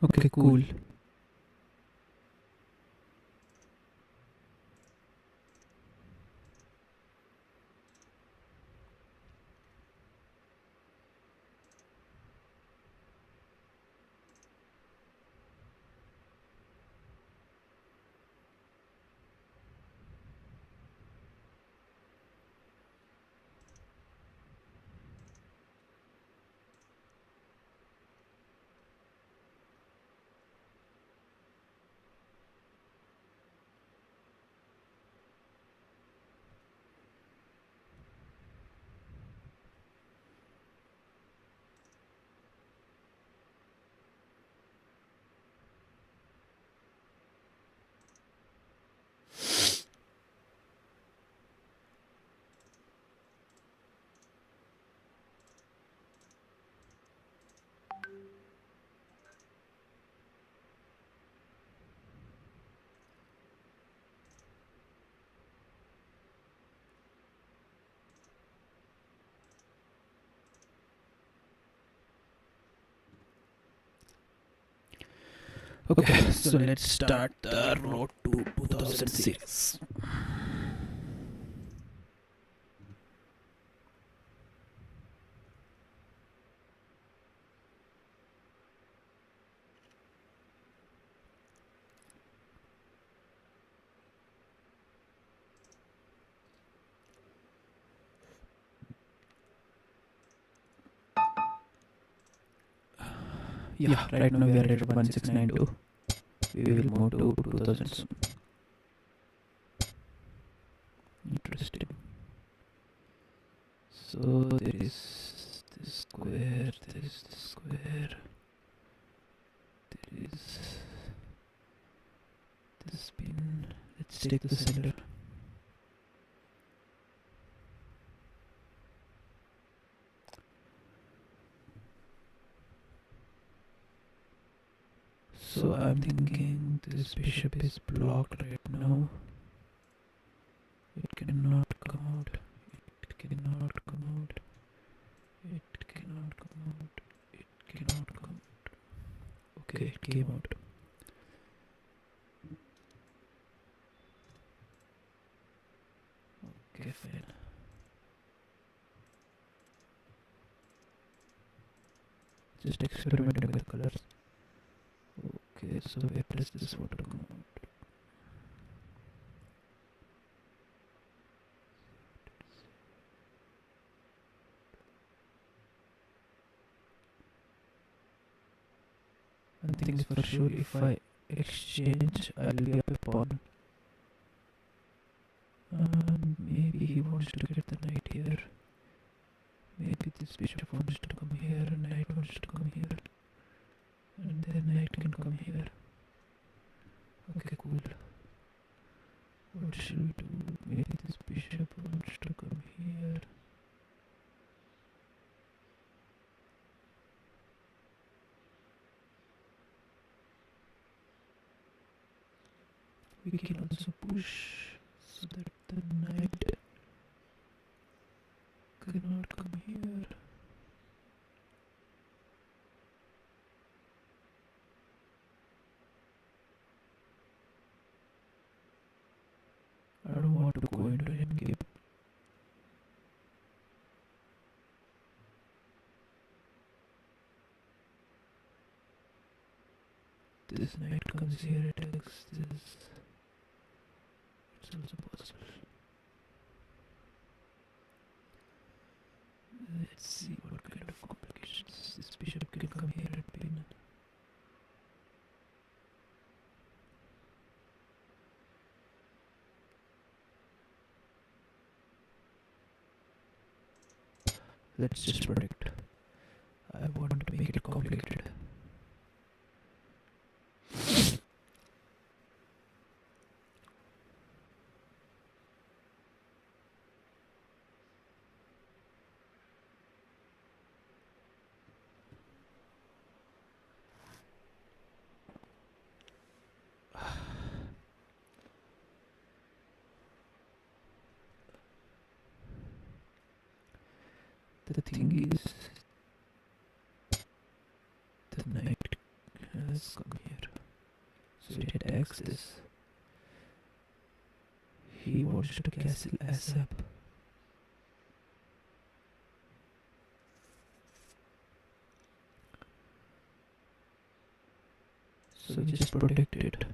Okay, cool. Okay, so let's start the road to 2000 series. Yeah, right now we are at 1692. We will move to 2000 soon. Interesting. So there is this square, there is this square, there is this pin. Let's take the center. So I'm thinking this bishop is blocked right now. It cannot come out. It cannot come out. It cannot come out. It cannot come out. Okay, it came out. Okay, fine. Just experimenting with colors. Okay, so where does this water come out? One thing is for sure, if I exchange, I'll be up a pawn. Maybe he wants to get the knight here. Maybe this bishop wants to come here, knight wants to come here, and then knight can come here. Okay, cool. What should we do? Maybe this bishop wants to come here. We can also push so that the knight cannot come here. I don't want to go into endgame. This knight comes here, attacks this. It's also possible. Let's see what kind of complications this bishop can come here and pin. Let's just predict. I want to make it complicated. The thing is, the knight has come here. So it attacks this. He wants to castle ASAP. So we just protect it.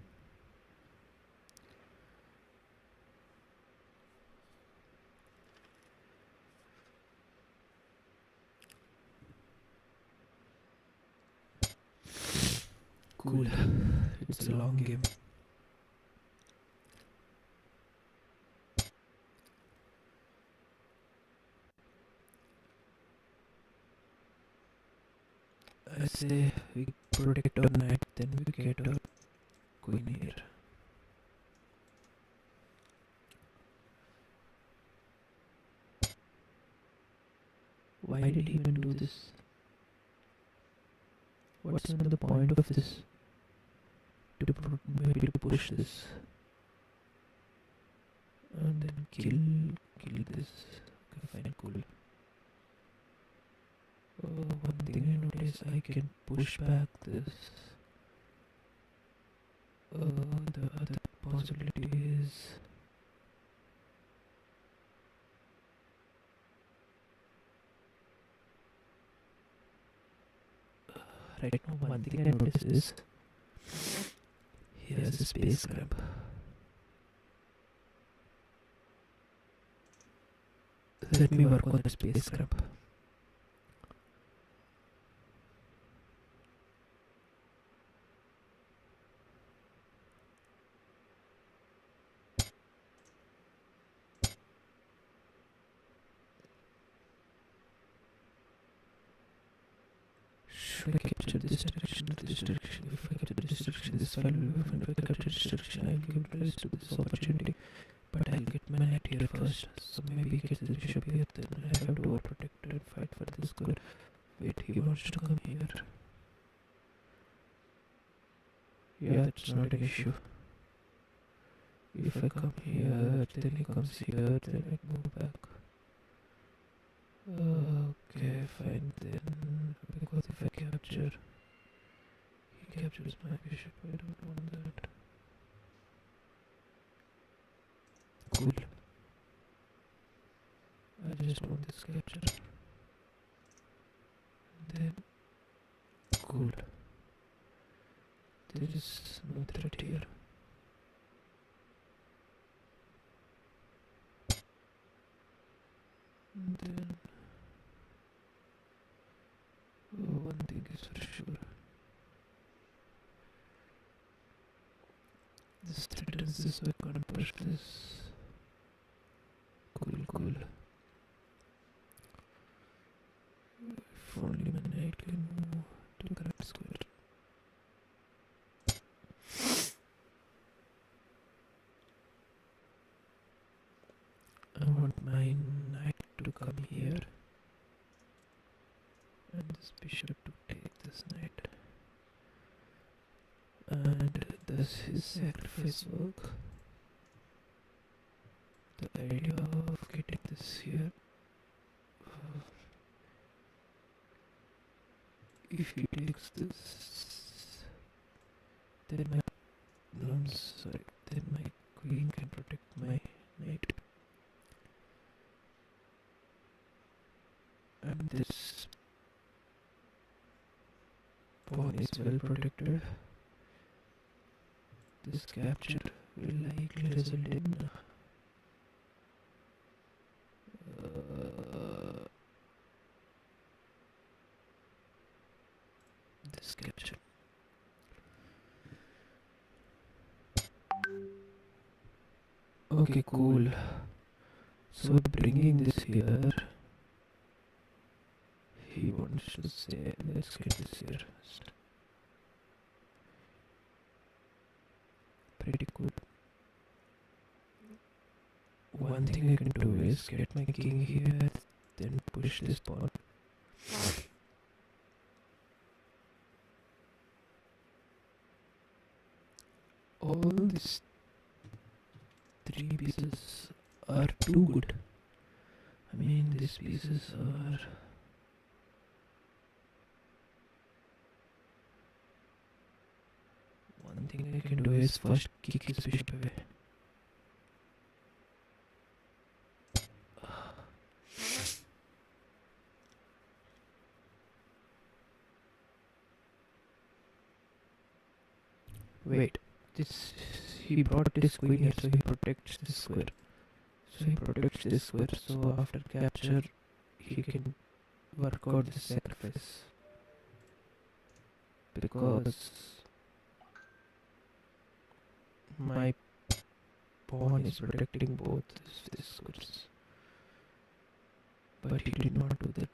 Cool. It's a long game. I say we protect our knight, then we get our queen here. Why did he even do this? What's the point of this? Maybe to push this and then kill this. Okay, fine, cool. One thing I notice, I can push back this. The other possibility is right now. One thing I notice is he has a space grab. Let me work on the space grab. Should I capture this direction or this direction? If I capture this direction, this file will be open. If I capture this direction, I'll give rise to this opportunity. But I'll get my knight here first. So maybe he gets the bishop here, then I have to overprotect and fight for this girl. Wait, he wants to come here. Yeah, that's not an issue. If I come here, then he comes here, then I move back. Okay, fine then. Because if I capture, he captures my bishop. I don't want that. Cool. I just want this capture. And then, cool. There is no threat here. And then, one thing is for sure. This threatens this, so I can't push this. Cool. If only my knight can move to correct square. I want my knight to come here and this bishop to take this knight. And does his sacrifice work? The idea of getting this here, if he takes this, then my queen can protect my knight. And this pawn is well protected. This capture will likely result in this capture. Okay, cool. So bringing this here, he wants to say, let's get this here first. Pretty good. One thing I can do is get my king here, then push this pawn. All these three pieces are too good. I mean, these pieces are One thing I can do is first kick his bishop away. Wait, this he brought this queen here, so he protects this square. So he protects this square. So after capture, he can work out the sacrifice because my pawn is protecting both these squares. But he did not do that.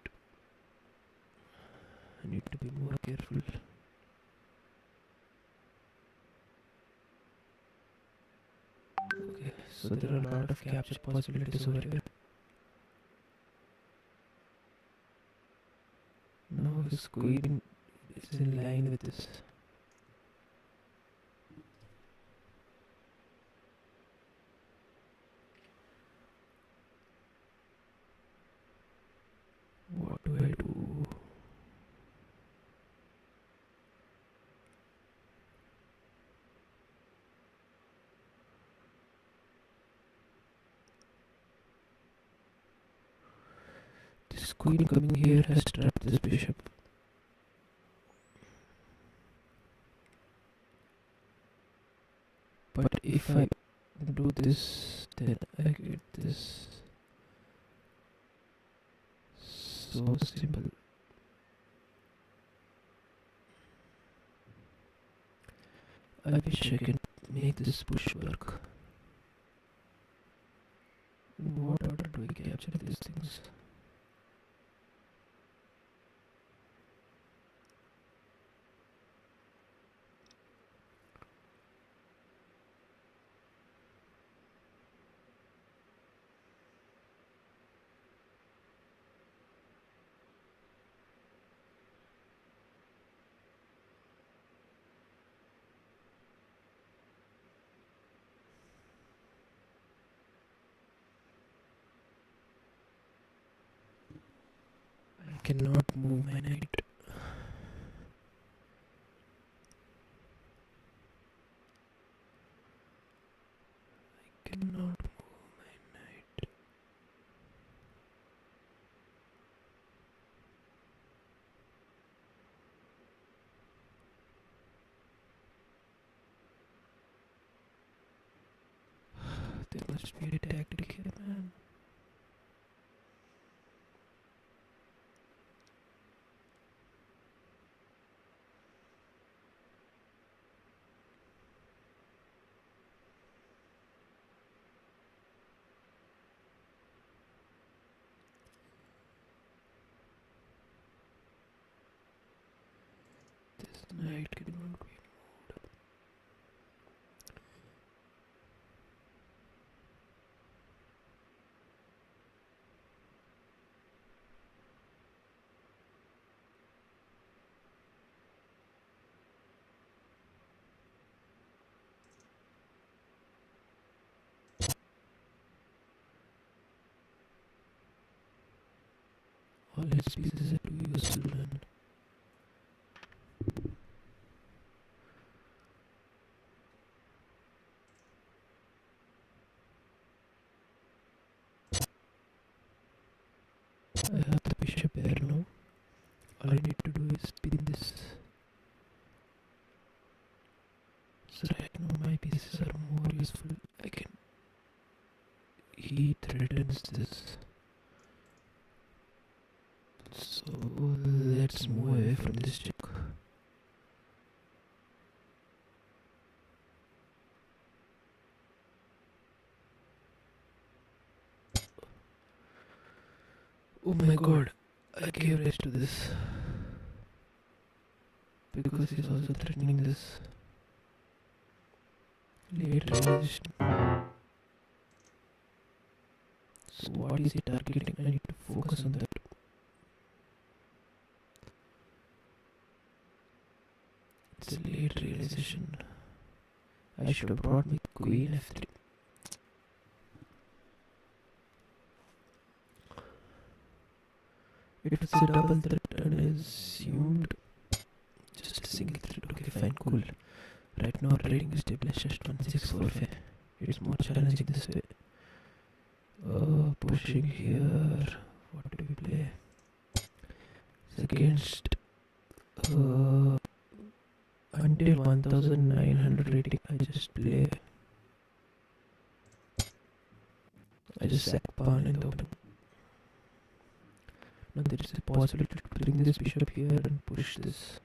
I need to be more careful. Okay, so there are a lot of capture possibilities over here. Now his queen is in line with this. What do I do? This queen coming here has trapped this bishop. But if I do this, then I get this. So simple. I wish I can make this push work. In what order do I capture these things? I cannot move my knight. I cannot move my knight. There must be a tactic here, man. This knight cannot be moved. All his pieces are too useful, man. I have the bishop there now. All I need to do is spin this. So right now my pieces are more useful. I can. He threatens this. So let's move away from this check. Oh my god, I gave rise to this. Because he's also threatening this. Late realization. So what is he targeting? I need to focus on that. It's a late realization. I should have brought my queen f3. It was a double threat and I assumed just a single threat. Okay, fine, cool. Right now rating is stabilized at 1645. It's more challenging this way. Pushing here. What do we play? It's against until 1900 rating. I just sack pawn in the open. Now there is a possibility to bring this bishop here and push this.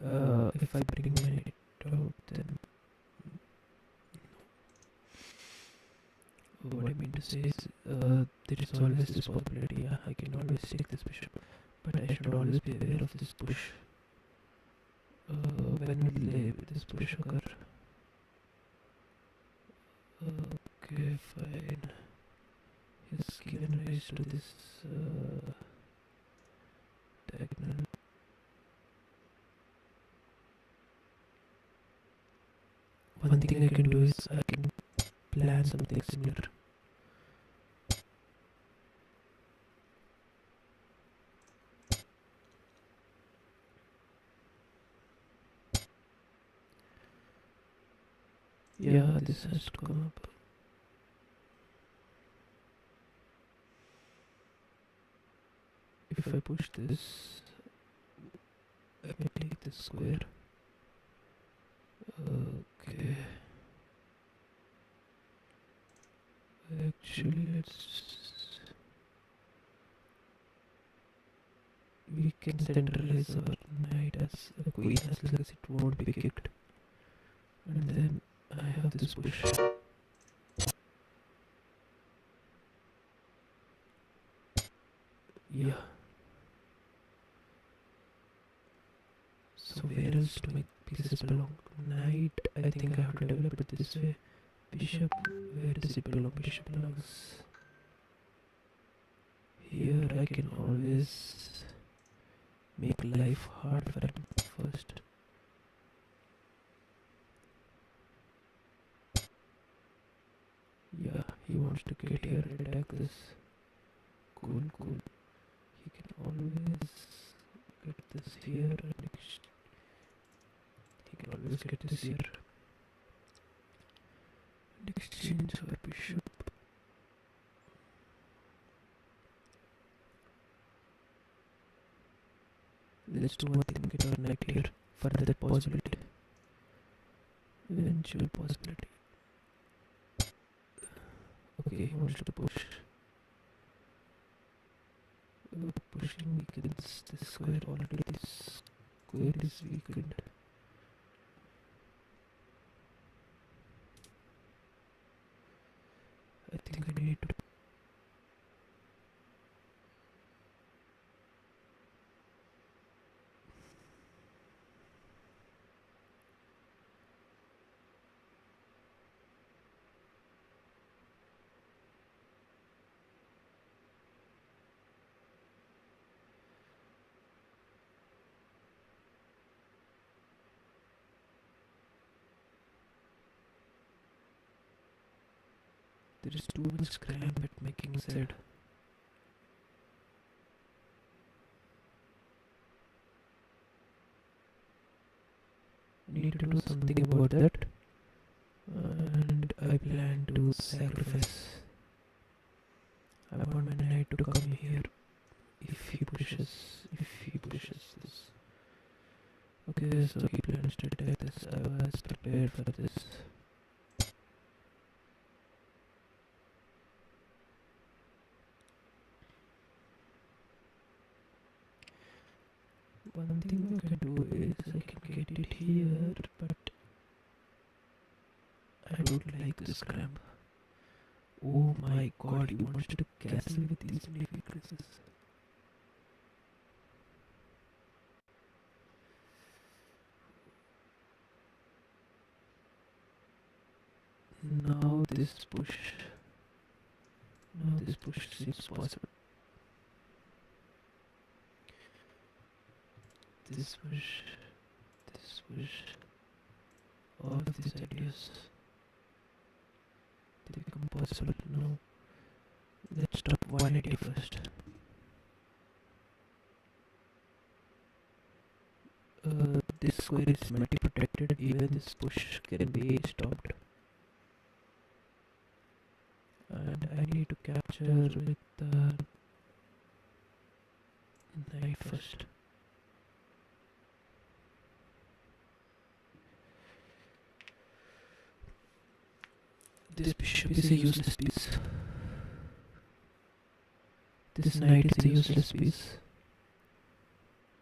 If I bring my knight out, then what I mean to say is there is always this possibility. Yeah, I can always take this bishop, but I should always be aware of this push. When will this push occur? Okay, fine. He's given rise to this diagonal. One thing I can do is I can plan something similar. Yeah, this has to come up. If I push this, I may take this square. Okay. Actually, we can centralize our knight as a queen as long as it won't be kicked. And then I have this push. Yeah. So where else do my pieces belong? Knight, I think I have to develop it this way. Bishop, where does it belong? Bishop belongs here. I can always make life hard for him first. Yeah, he wants to get here and attack this. Cool. He can always get this here and he can always get this here and exchange our bishop. Let's do one thing, get our knight here for that possibility. Eventual possibility. Okay, he wants to push. Pushing weakens this square. Already this square is weakened. I think I need to there is too much scram at my king's side. I need to do something about that. And I plan to sacrifice. I want my knight to come here if he pushes this. Okay, so he plans to attack this. I was prepared for this. One thing I can do is I can get it here, but I don't like this scram. Oh my god, he wants to castle with these many weaknesses. Now this push seems possible. This push, all of these ideas, they become possible now. Let's stop 180 first. this square is multi-protected, even this push can be stopped. And I need to capture with the knight first. This bishop is a useless piece. This knight is a useless piece.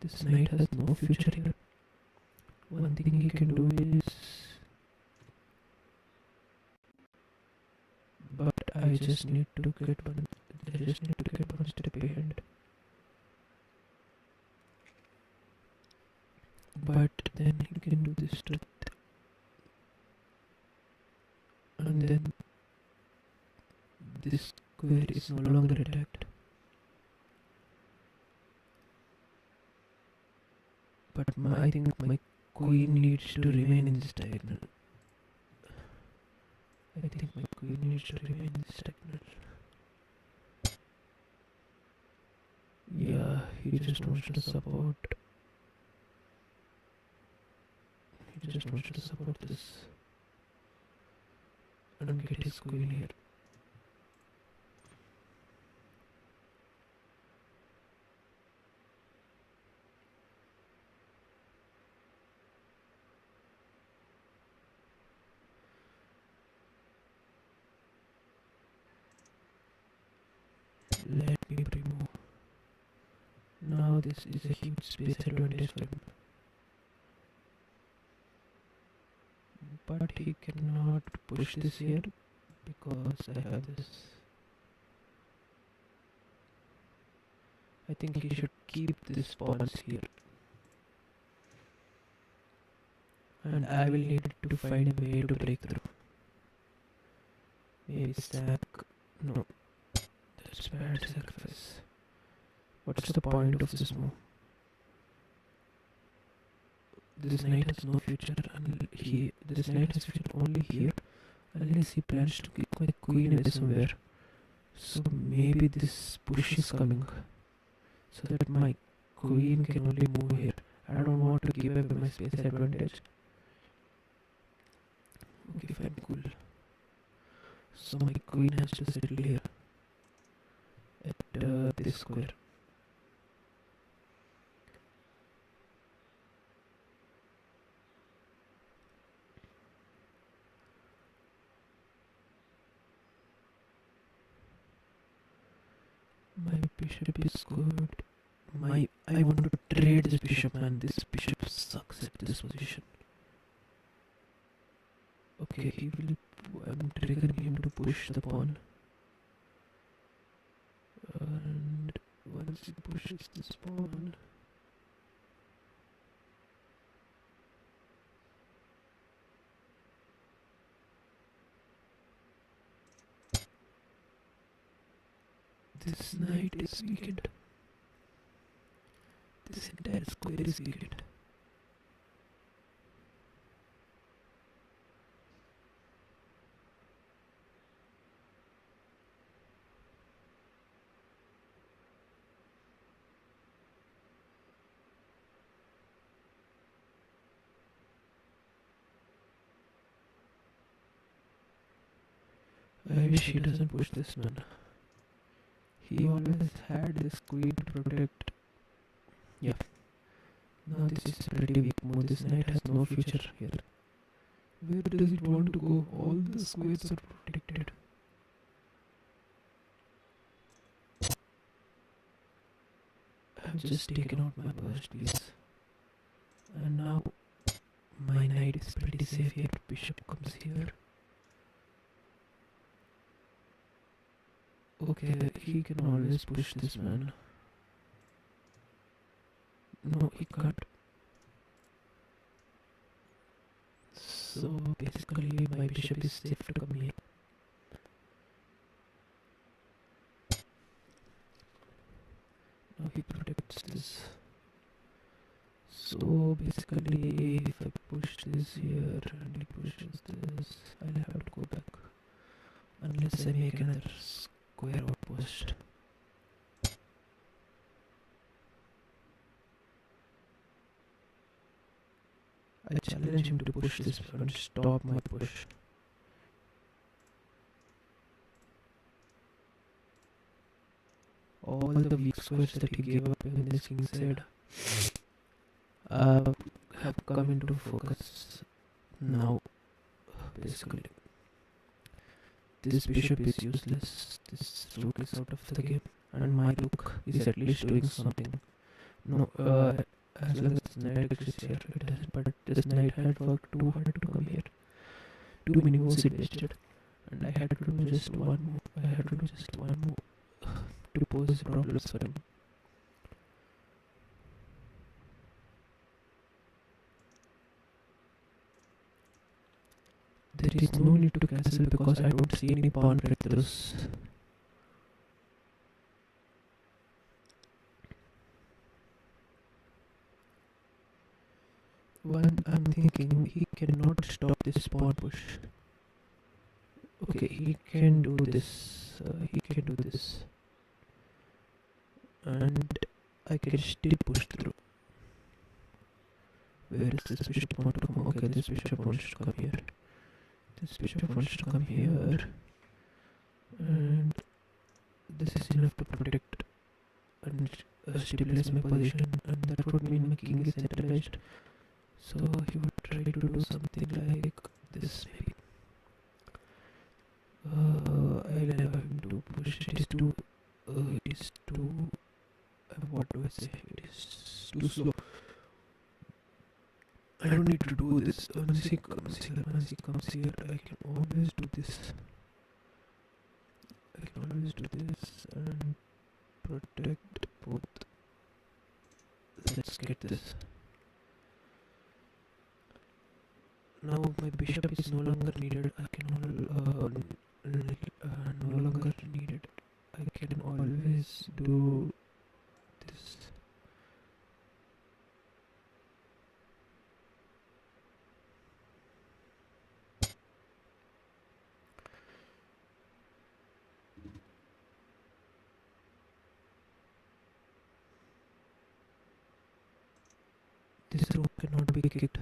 This knight has no future here. One thing he can do is... But I just need to get one step behind. But then he can do this to... And then this square is no longer attacked. But I think my queen needs to remain in this diagonal. I think my queen needs to remain in this diagonal. Yeah, he just wants to support. He just wants to support this. And get his queen here. Let me remove. Now this is a huge space advantage for him. But he cannot push this here because I have this. I think he should keep these pawns here. And I will need to find a way to break through. Maybe sack. No. That's bad sacrifice. What's the point of this move? This knight has no future, and this knight has future only here, unless he plans to kick my queen away somewhere. So maybe this push is coming, so that my queen can only move here. I don't want to give away my space advantage. Okay, fine, cool. So my queen has to settle here at this square. My bishop is good. I want to trade this bishop, man. This bishop sucks at this position. Okay, I'm triggering him to push the pawn. And once he pushes this pawn, this knight is weakened. This entire square is weakened. I wish he doesn't push this, man. He always had this queen to protect. Yeah. Now this is pretty weak move. This knight has no future here. Where does it want to go? All the squares are protected. I've just taken out my burst piece. And now my knight is pretty safe here. Bishop comes here. Okay, he can always push this, man. No, he can't. So basically my bishop is safe to come here. Now he protects this. So basically if I push this here and he pushes this, I'll have to go back. Unless I make another square outpost. I challenge him to push this and stop my push. All the weak squares that he gave up in this king side have come into focus now. Basically, this bishop is useless, this rook is out of the game, and my rook is at least doing something. No, as long as knight exists here, it doesn't, but this knight had worked too hard to come here. Too many moves it wasted, and I had to do just one move. I had to do just one move to pose problems for him. There is no need to castle because I don't see any pawn breakthroughs. One, I'm thinking he cannot stop this pawn push. Okay, he can do this. He can do this. And I can still push through. Where is this bishop want to come? Okay, this bishop wants to come here. This bishop wants to come here. And this is enough to protect and stabilize my position. And that would mean my king is centralized. So he would try to do something like this maybe. I'll allow him to push. It is too, what do I say? It is too slow. I don't need to do this. Once he comes here, I can always do this. I can always do this and protect both. Let's get this. Now my bishop is no longer needed. I can no longer needed. I can always do this. This rook cannot be kicked.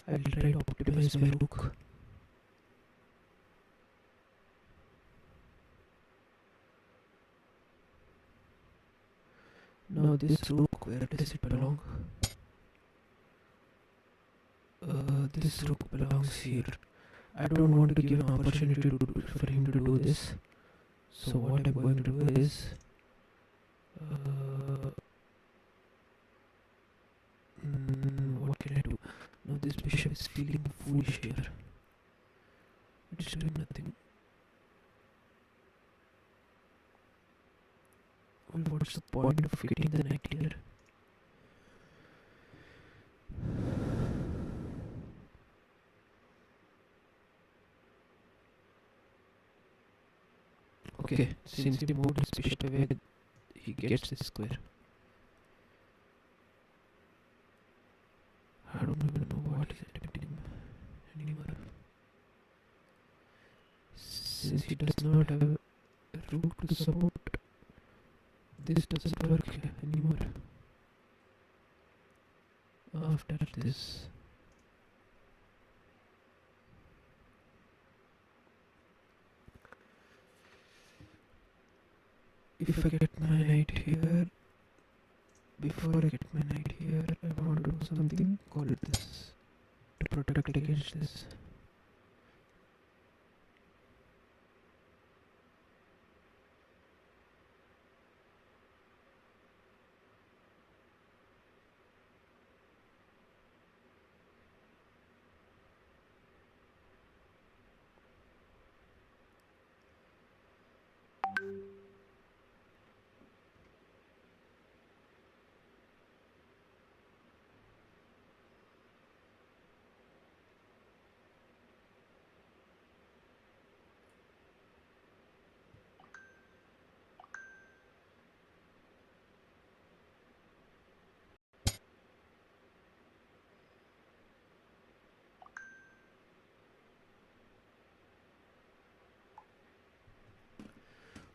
I'll try to optimize my rook. Now this rook, where does it belong? This rook belongs here. I don't want to give an opportunity for him to do this. So what I'm going to do is what can I do? Now this bishop is feeling foolish here. It's doing nothing. Well, what's the point of getting the knight here? Okay, since he moved his bishop away, he gets this square. I don't even know what is attempting him anymore. Since he does not have a rook to support, this doesn't work anymore. After this, if I get my knight here, before I get my knight here, I want to do something called this to protect against this.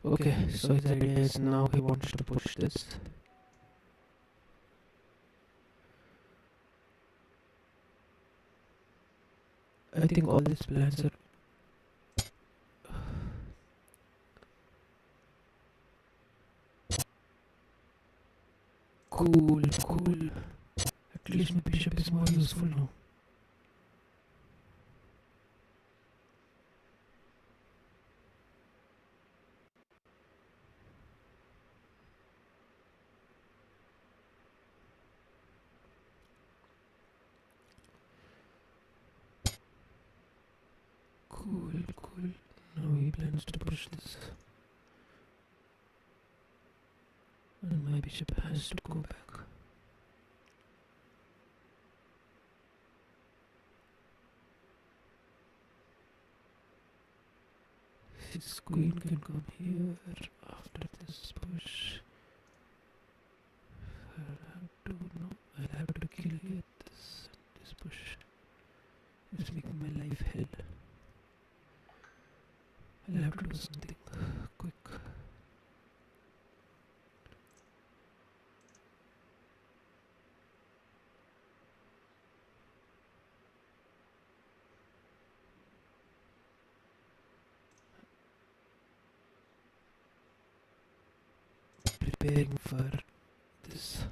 Okay, so his idea is now he wants to push this. I think all these plans are cool. At least my bishop is more useful now. Cool. Now he plans to push this. And my bishop has to go back. His queen can come here after this push. I'll have to kill here this push. It's making my life hell. I'll have to do something quick. Preparing for this.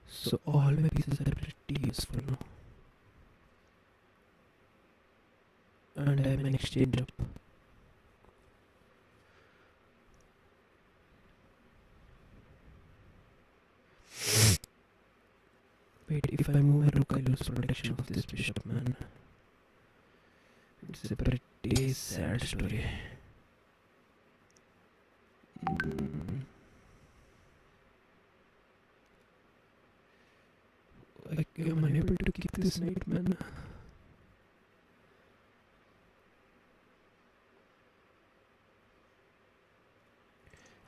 So all my pieces are pretty useful now. And I'm an exchange up. Wait, if I move my rook, I lose protection of this bishop, man. It's a pretty sad story. Am I able to kick this knight, man?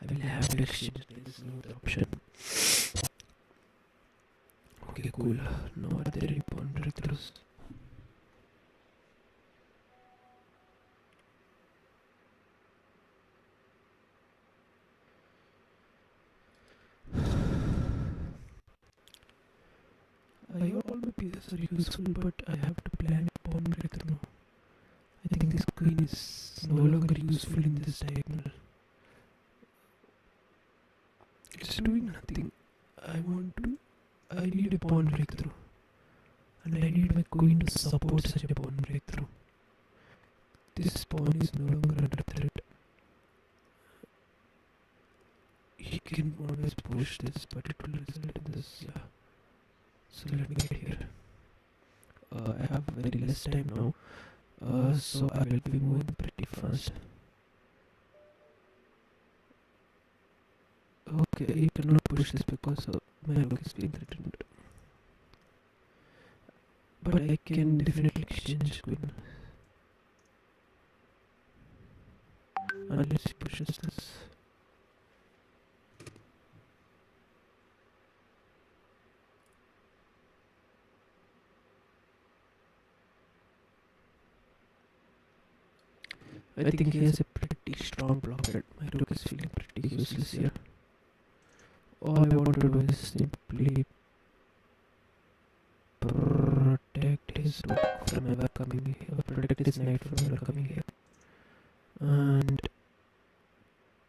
I will have to exchange. There is no other option. Okay, cool. Now are there any pawn breakthroughs? All my pieces are useful, but I have to plan a pawn breakthrough now. I think this queen is no longer useful in this diagonal. It's doing nothing. I need a pawn breakthrough. And I need my queen to support such a pawn breakthrough. This pawn is no longer under threat. He can always push this, but it will result in this, yeah. So let me get here. I have very less time now, so I will be moving pretty fast. Okay, you cannot push this because my rook is being threatened. But I can definitely exchange queen. Unless he pushes this. I think he has a pretty strong blockade. My rook is feeling pretty useless here. All I want to do is simply protect his rook from ever coming here, protect his knight from ever coming here, and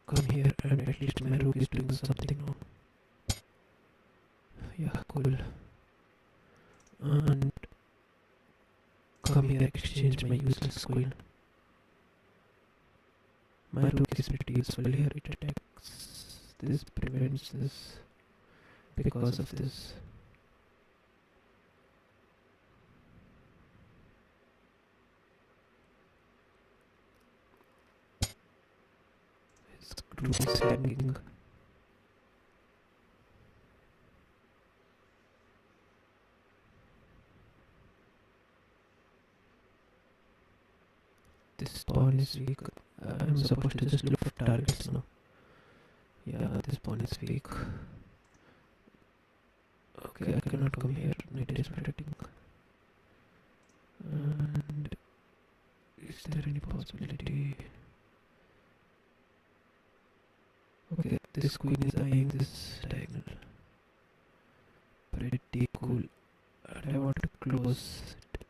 come here, and at least my rook is doing something now. Yeah, cool. And come here, exchange my useless queen. My rook is pretty useful here. It attacks this, prevents this because of this. His rook is hanging. This pawn is weak. I'm supposed to just look for targets now. Yeah, this pawn is weak. Okay, I cannot come here. Knight is protecting. And is there any possibility? This queen is eyeing this diagonal. Pretty cool. And I want to close it.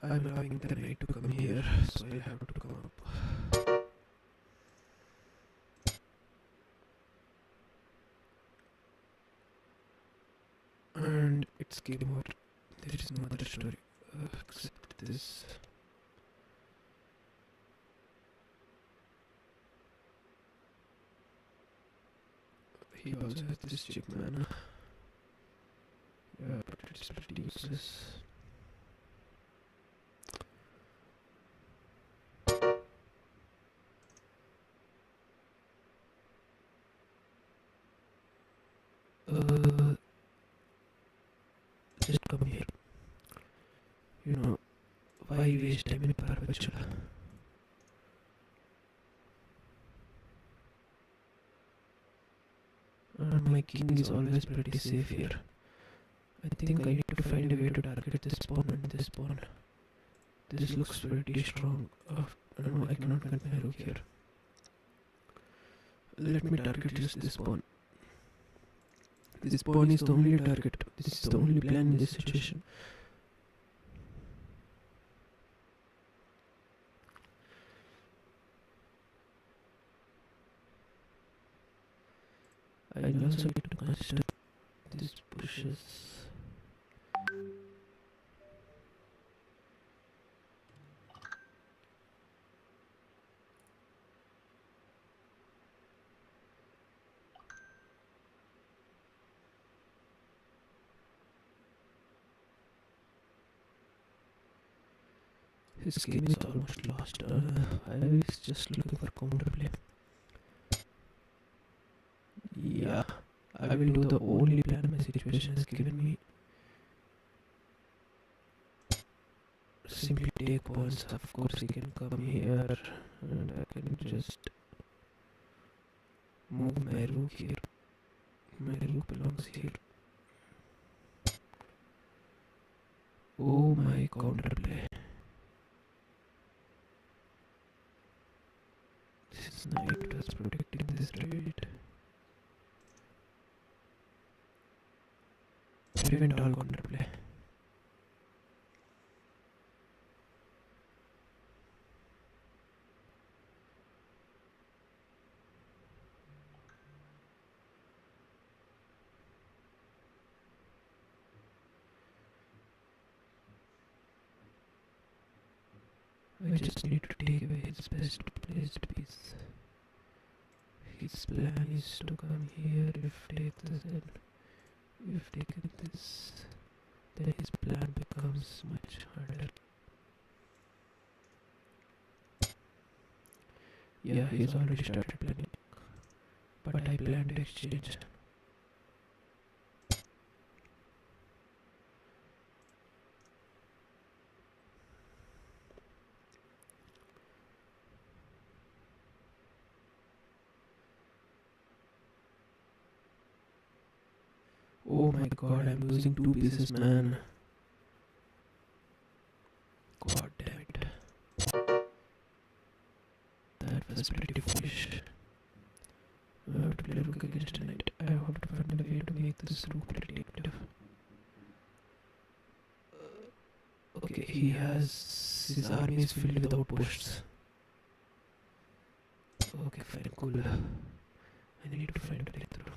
I'm allowing the knight to come here, so I have to come up. And it's game over. There is no other story except this. He also has this check mana. Yeah, but it's pretty useless. Just come here. You know, why waste time in Parvachala? And my king is always pretty safe here. I think I need to find a way to target this pawn and this pawn. This looks pretty strong. No, I cannot get my rook here. Let me target just this pawn. This pawn is the only target. This is the only plan in this situation. I also need to consider these bushes. His game is almost lost. I was just looking for counterplay. Yeah, I will do the only plan my situation has given me. Simply take pawns. Of course, he can come here, and I can just move my rook here. My rook belongs here. Oh my counterplay. This knight was protecting this right. Prevent all counterplay. I just need to take away his best placed piece. His plan is to come here. If take this, then if taken this, then his plan becomes much harder. Yeah, he's already started planning, but I plan to exchange. Oh my god, I'm losing 2 pieces, man. God damn it. That was pretty foolish. I have to play rook against a knight. I have to find a way to make this rook pretty active. Okay, he has his army is filled with outposts. Okay, fine, cool. I need to find a breakthrough.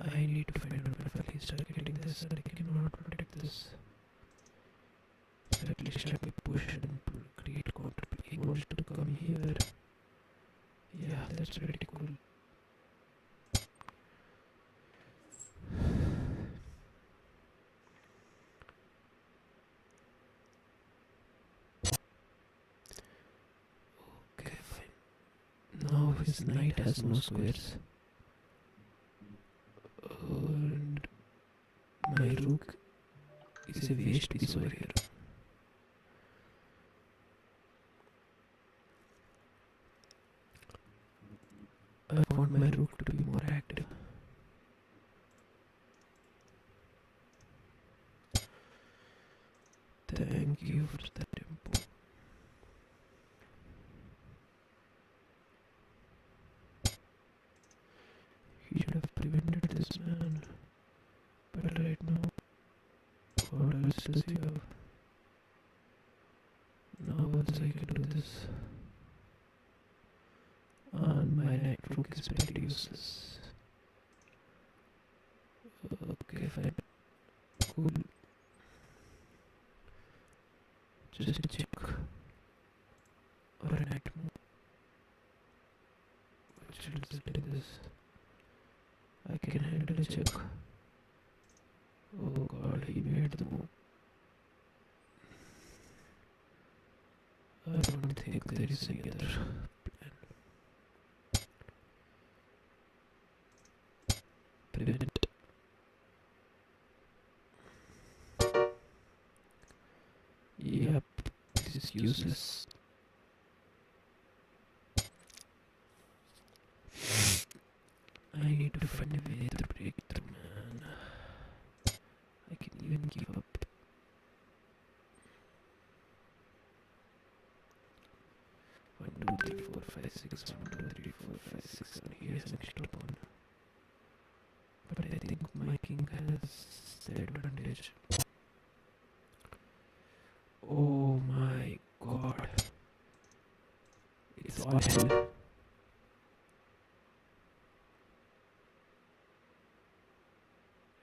I need to find out where he's targeting this, and I cannot protect this. So at least let me push and create counter. He wants to come here. Yeah, that's pretty cool. Okay, fine. Now his knight has no squares. And my rook is a waste piece over here. I want my rook to be more active. Thank you for the tempo. castles you have. Now once I can do this. And my knight rook is pretty useless. Okay, fine. Cool. Just a check. Or a knight move. Which result in this? I can handle a check. Oh god, he made the move. I don't think there is any other plan. Prevent. Yep, this is useless. I need to find a way to break through, man. I can even give up. 1, 2, 3, 4, 5, 6. 1, 2, 3, 4, 5, 6, 7. Here's an extra pawn. But I think my king has the advantage. Oh my god. It's all hell.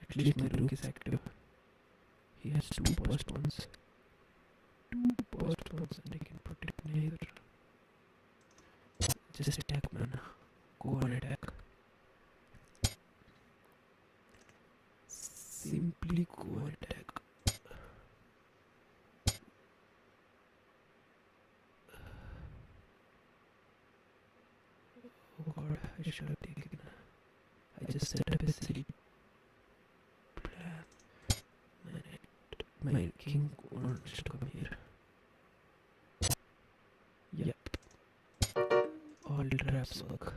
At least my rook is active. He has 2 post pawns. 2 post pawns and I can protect neither. Just attack, man. Go on attack. Simply go on attack. Oh god, I should have taken. I just set up a silly plan. My king wants to come here. Yep. All traps work.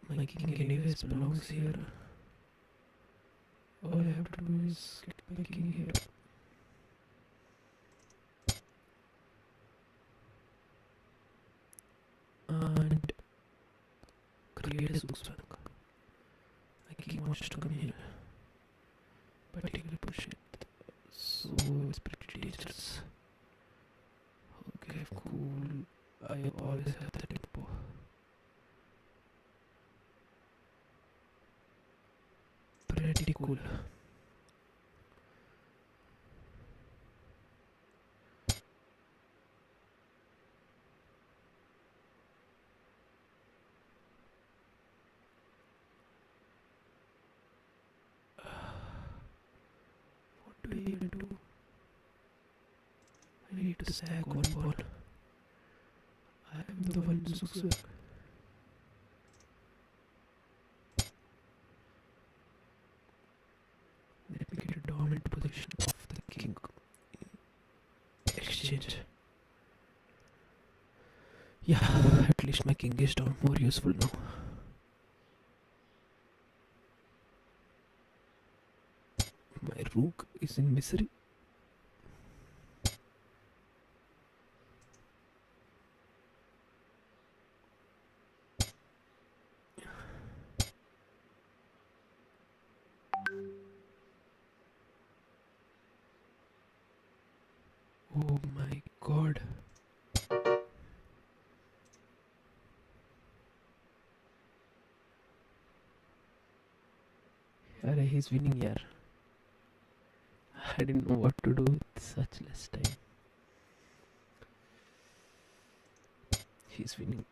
My king anyways belongs here. All I have to do is get my king here. And create a zugzwang. My king wants to come here. But he will push it. So it's pretty dangerous. Okay, cool. I always have the tempo. Pretty cool. What do I even do? I need to sag one ball. I am the one zugzwang. Let me get a dominant position of the king. Exchange. Yeah, at least my king is down. More useful now. My rook is in misery. Oh my god. Arey, he's winning here. I didn't know what to do with such less time. He's winning.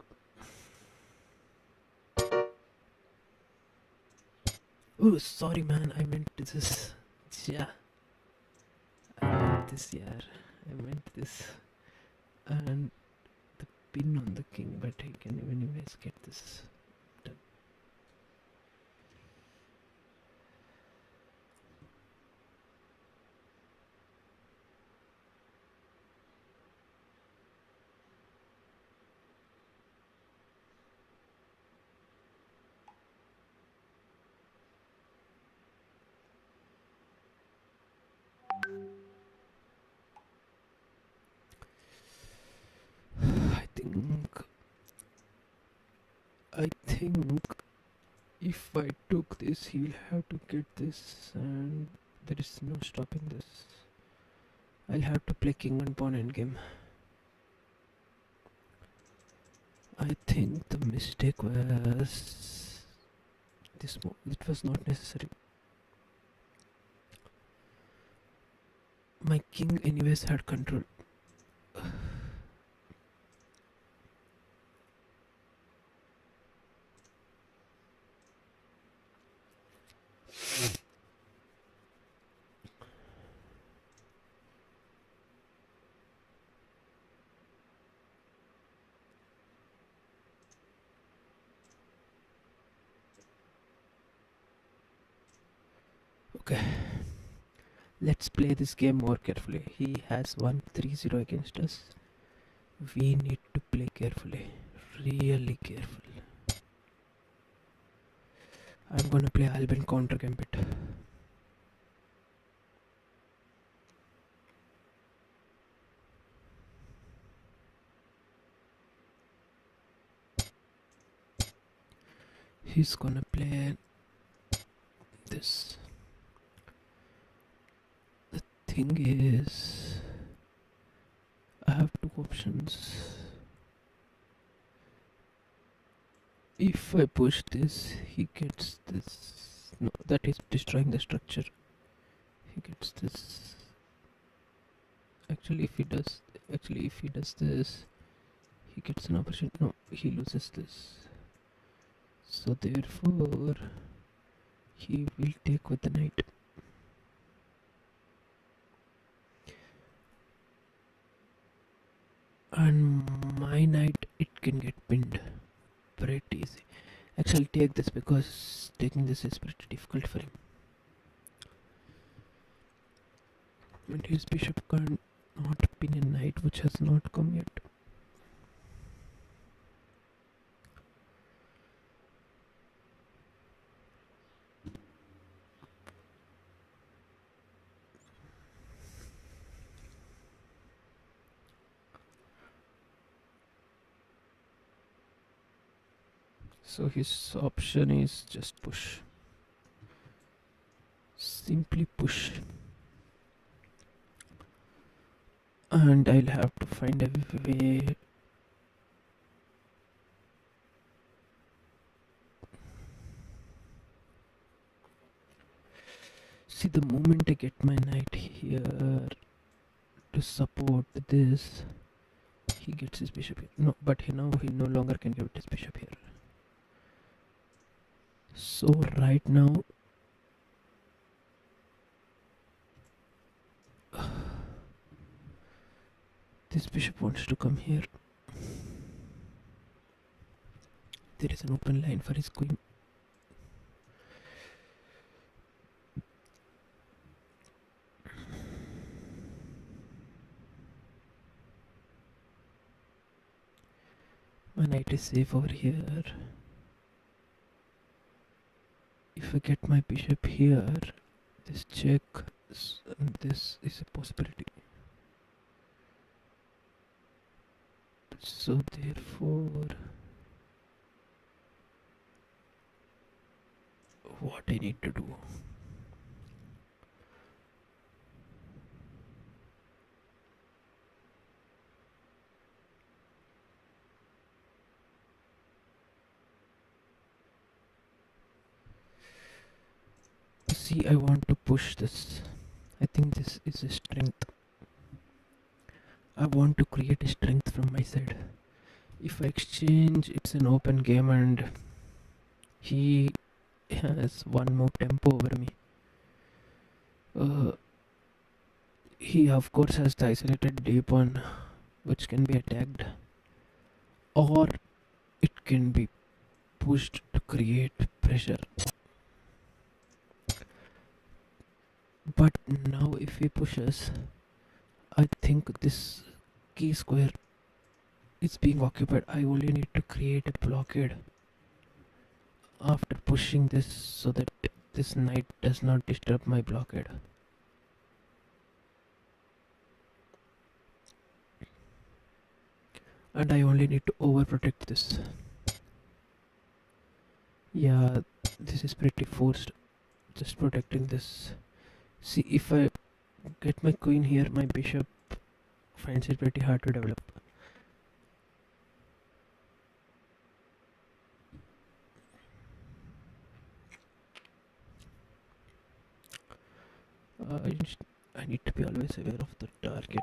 Oh, sorry man, I meant this. Yeah. I meant this, yeah. I meant this. And the pin on the king, but I can anyways get this done. think if I took this, he will have to get this, and there is no stopping this. I'll have to play king and pawn endgame. I think the mistake was this. It was not necessary. My king, anyways, had control. Okay, let's play this game more carefully. He has won 3-0 against us. We need to play carefully, really careful. I'm gonna play Albin counter gambit. He's gonna play this. The thing is, I have two options. If I push this, he gets this. No, that is destroying the structure. He gets this. Actually, if he does this, he gets an opportunity. No, he loses this. So therefore, he will take with the knight. And my knight, it can get pinned pretty easy. Actually, I'll take this because taking this is pretty difficult for him. And his bishop can't not pin a knight which has not come yet. So his option is just push. Simply push. And I'll have to find a way. See, the moment I get my knight here to support this, he gets his bishop here. No, but he no longer can get his bishop here. So right now, this bishop wants to come here. There is an open line for his queen. My knight is safe over here. If I get my bishop here, this check, and this is a possibility. So therefore, what I need to do? See, I want to push this. I think this is a strength. I want to create a strength from my side. If I exchange, it's an open game and he has one more tempo over me. He of course has the isolated d pawn which can be attacked, or it can be pushed to create pressure. But now if he pushes, I think this key square is being occupied. I only need to create a blockade after pushing this so that this knight does not disturb my blockade. And I only need to overprotect this. Yeah, this is pretty forced. Just protecting this. See, if I get my queen here, my bishop finds it pretty hard to develop. I, just, I need to be always aware of the target.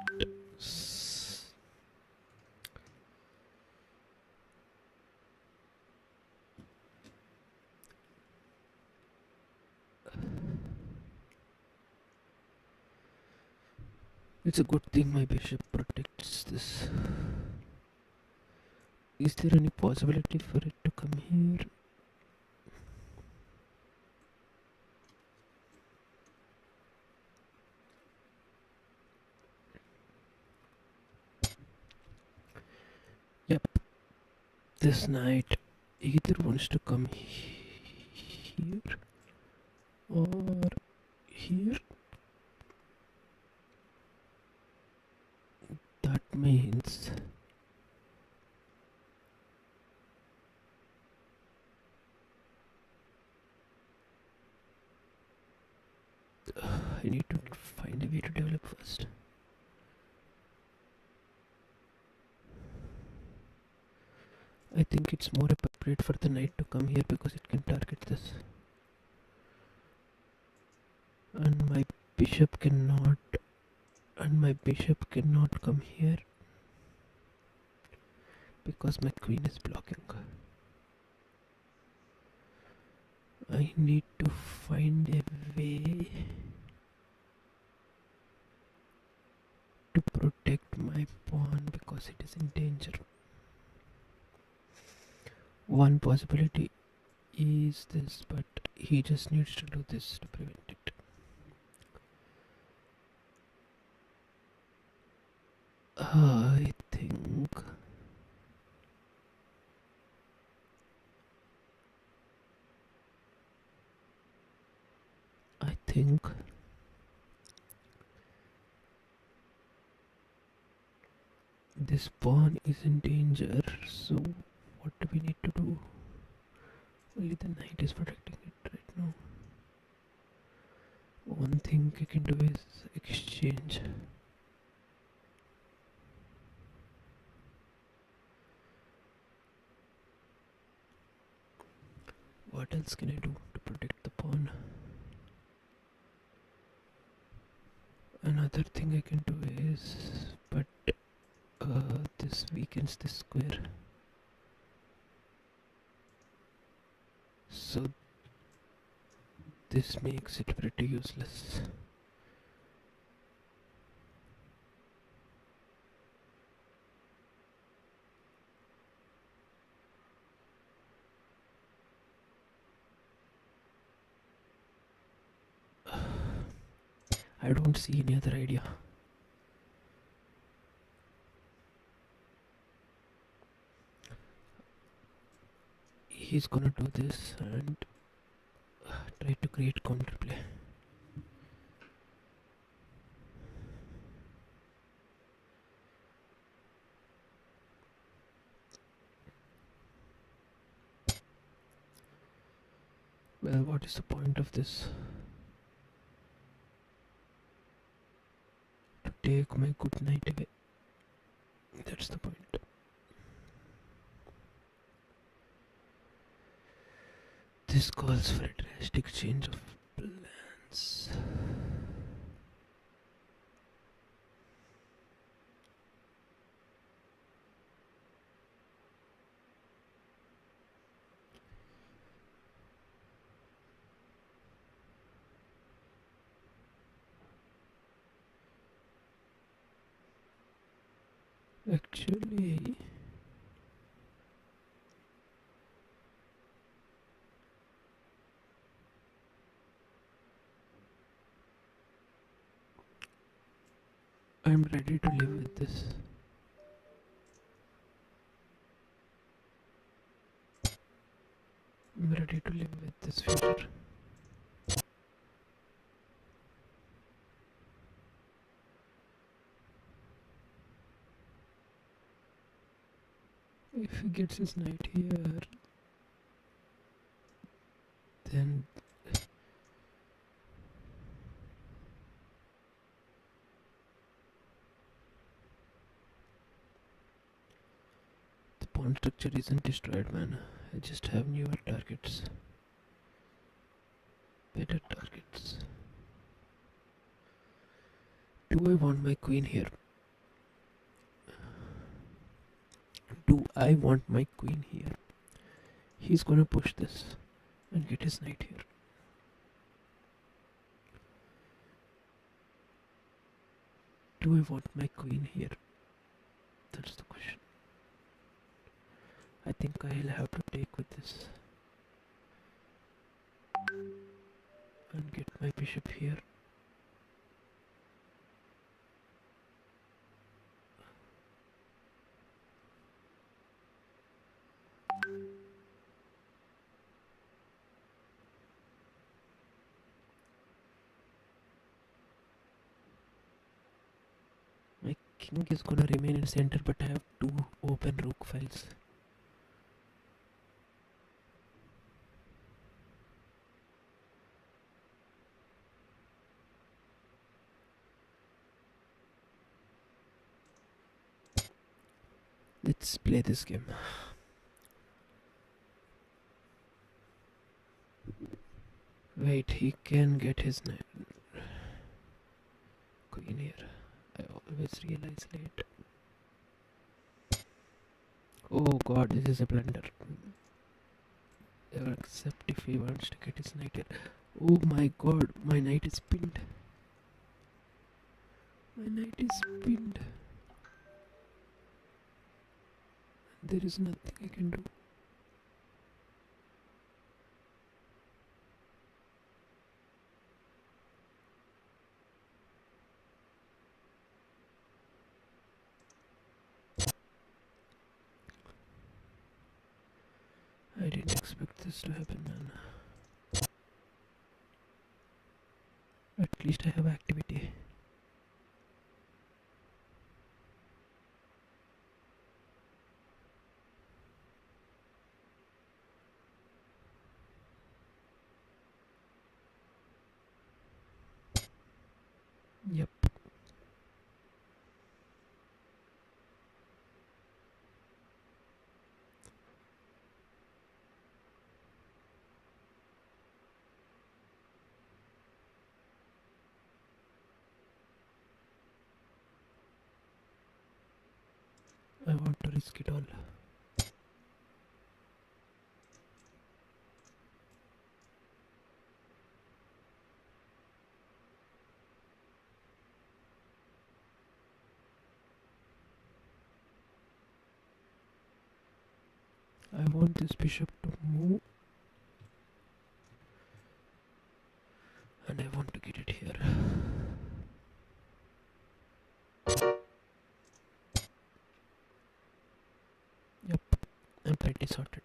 It's a good thing my bishop protects this. Is there any possibility for it to come here? Yep. This knight either wants to come here or here. That means I need to find a way to develop first. I think it's more appropriate for the knight to come here because it can target this. And my bishop cannot come here because my queen is blocking. I need to find a way to protect my pawn because it is in danger. One possibility is this, but he just needs to do this to prevent it. I think this pawn is in danger, so what do we need to do? Only the knight is protecting it right now. One thing I can do is exchange. What else can I do to protect the pawn? Another thing I can do is, but this weakens this square. So this makes it pretty useless. I don't see any other idea. He's gonna do this and try to create counterplay. Well, what is the point of this? To take my good knight away. That's the point. This calls for a drastic change of plans. Actually, I'm ready to live with this. I'm ready to live with this future. If he gets his knight here, then the pawn structure isn't destroyed, man. I just have newer targets, better targets. Do I want my queen here? Do I want my queen here? He's gonna push this and get his knight here. Do I want my queen here? That's the question. I think I'll have to take with this and get my bishop here. My king is gonna remain in center, but I have two open rook files. Let's play this game. Wait, he can get his queen here. I always realize late. Oh god, this is a blunder. Except if he wants to get his knight here. Oh my god, my knight is pinned. My knight is pinned. There is nothing I can do. I didn't expect this to happen, man. At least I have activity. Yep. I want to risk it all. I want this bishop to move. And I want to get it here. Yep, I'm pretty sorted.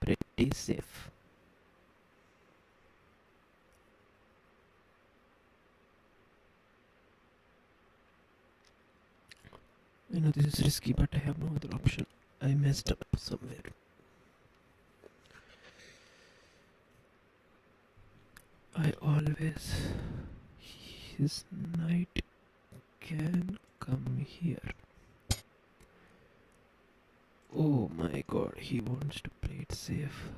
Pretty safe. I know this is risky, but I have no other option. I messed up somewhere. I always... His knight can come here. Oh my god, he wants to play it safe.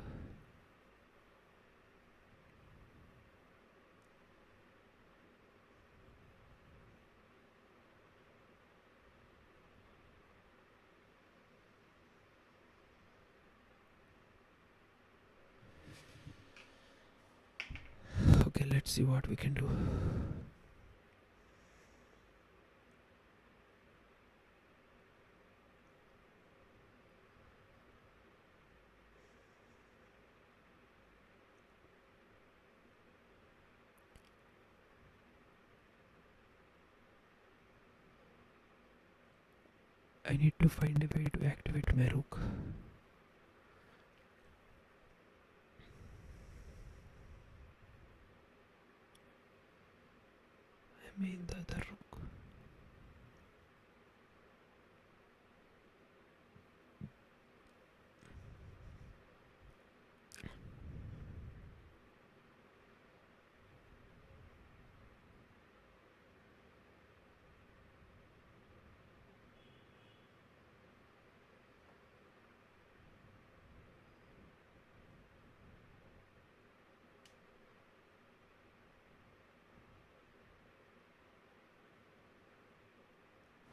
Okay, let's see what we can do. I need to find a way to activate my rook. main the other rook.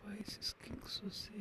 Why is his king so safe?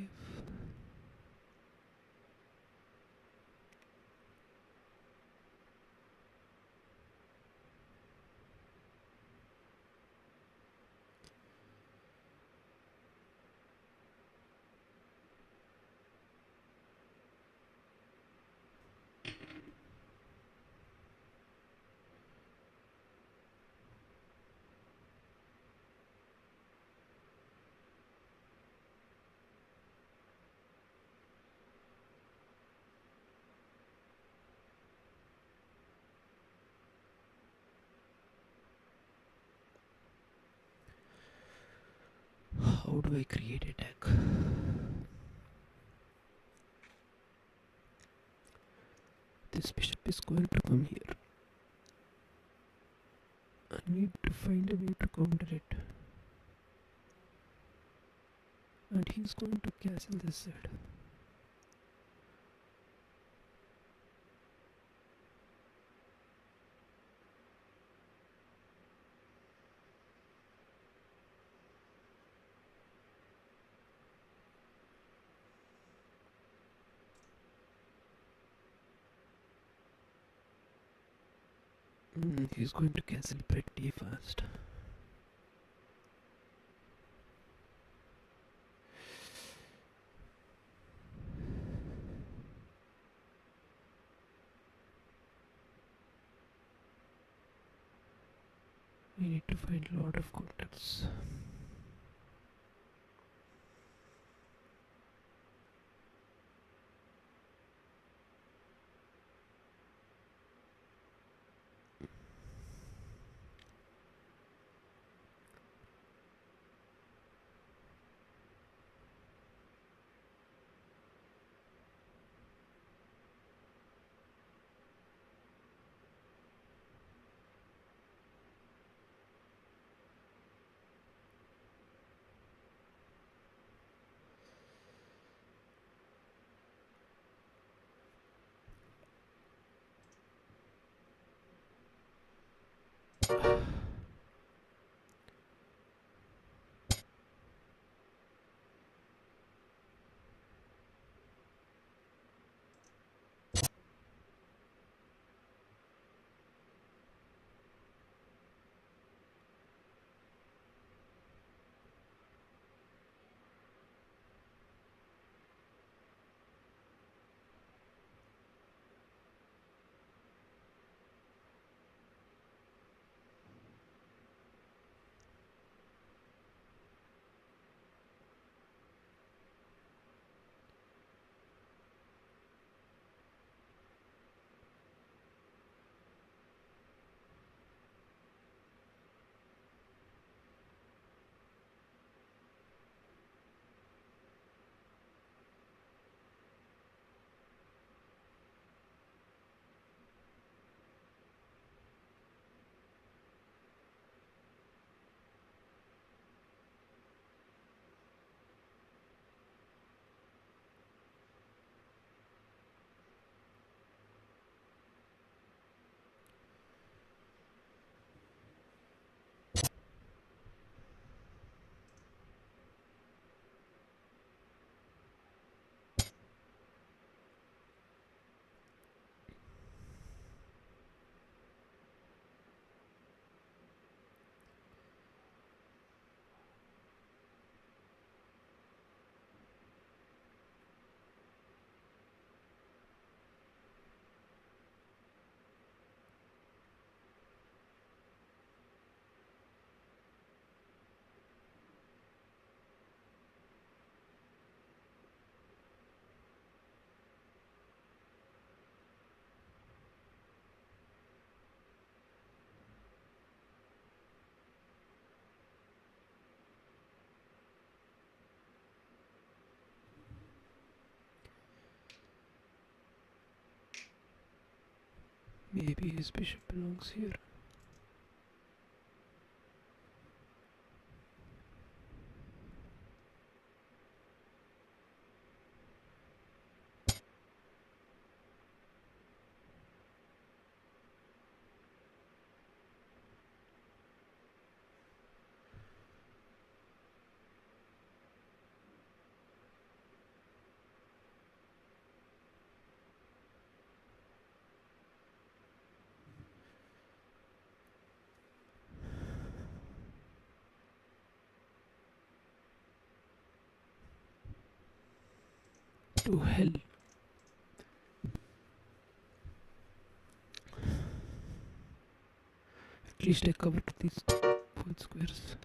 How do I create attack? This bishop is going to come here. I need to find a way to counter it. And he's going to castle this side. He's going to castle pretty fast. We need to find a lot of contacts. Maybe his bishop belongs here. To hell. At least I covered these full squares.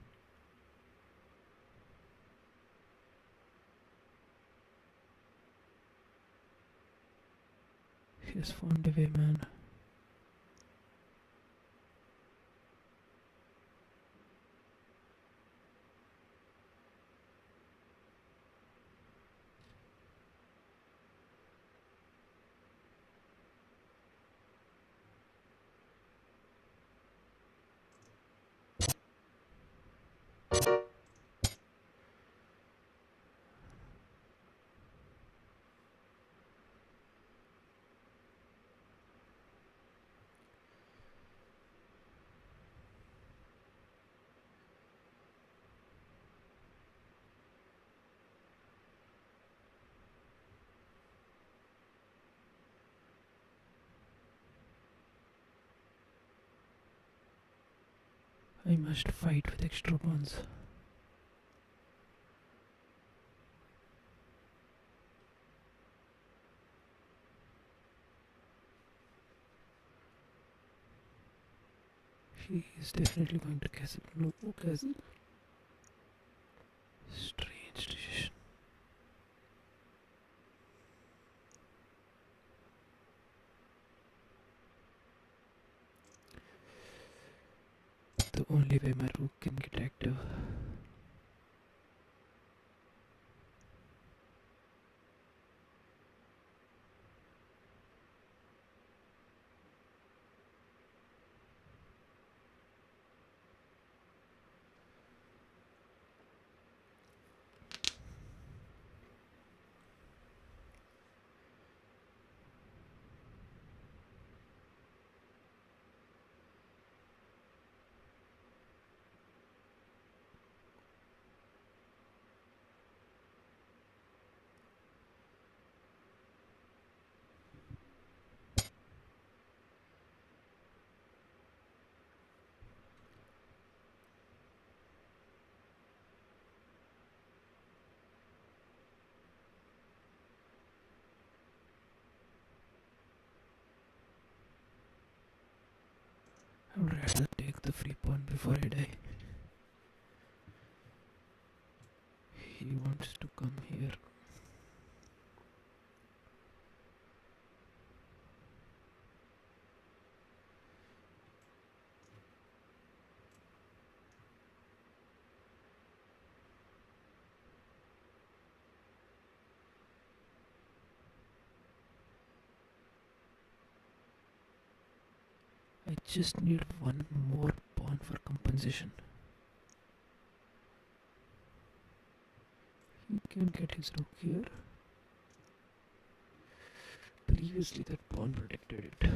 He has found a way, man. I must fight with extra pawns. He is definitely going to castle. No castle. Strange decision. The only way my rook can get active. I would rather take the free pawn before I die. He wants to come here. I just need one more pawn for compensation. He can get his rook here. Previously that pawn protected it.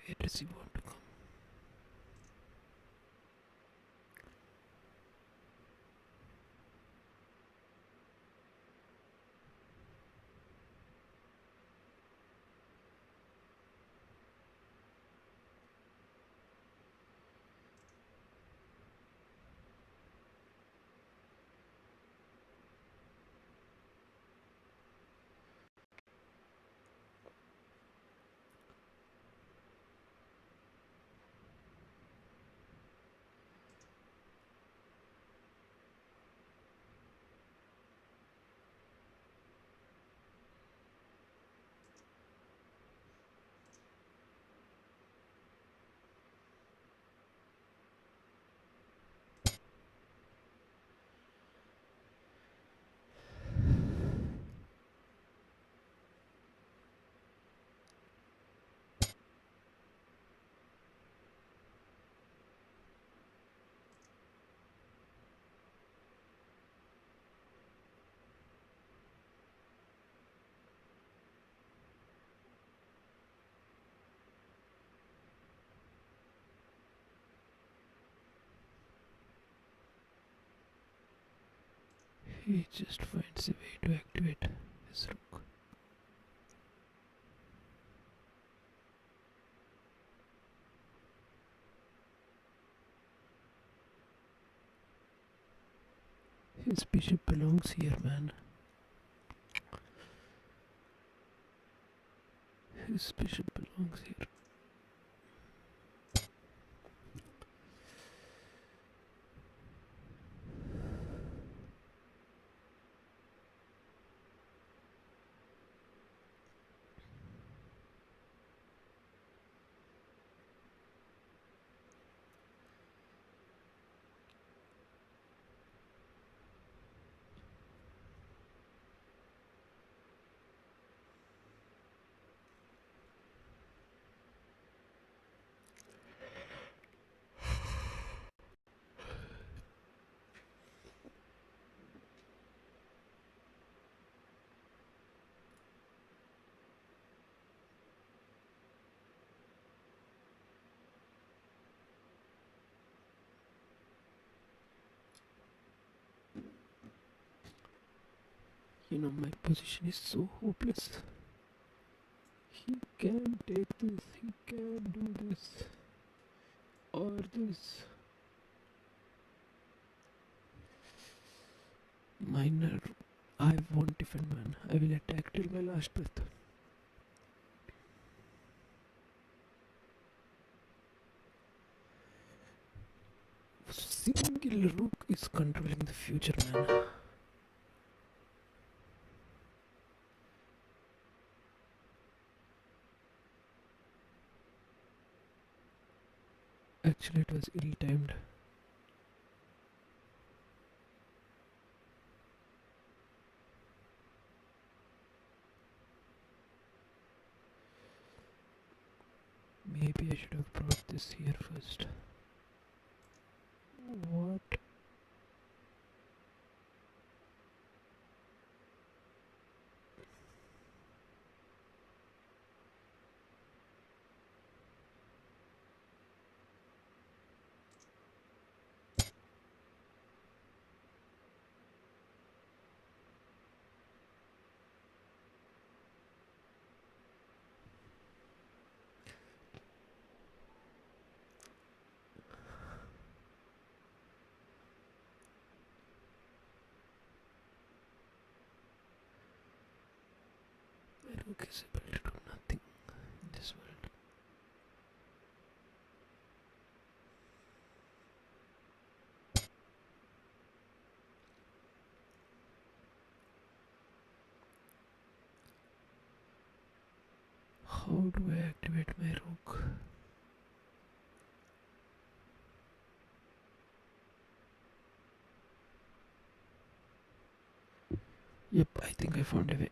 Where does he want to come? He just finds a way to activate his rook. His bishop belongs here, man. His bishop belongs here. You know, my position is so hopeless. He can take this, he can do this, or this. Minor, I won't defend, man. I will attack till my last breath. Single rook is controlling the future, man. Actually, it was ill-timed. Maybe I should have brought this here first. What? My rook is able to do nothing in this world. How do I activate my rook? Yep, I think I found a way.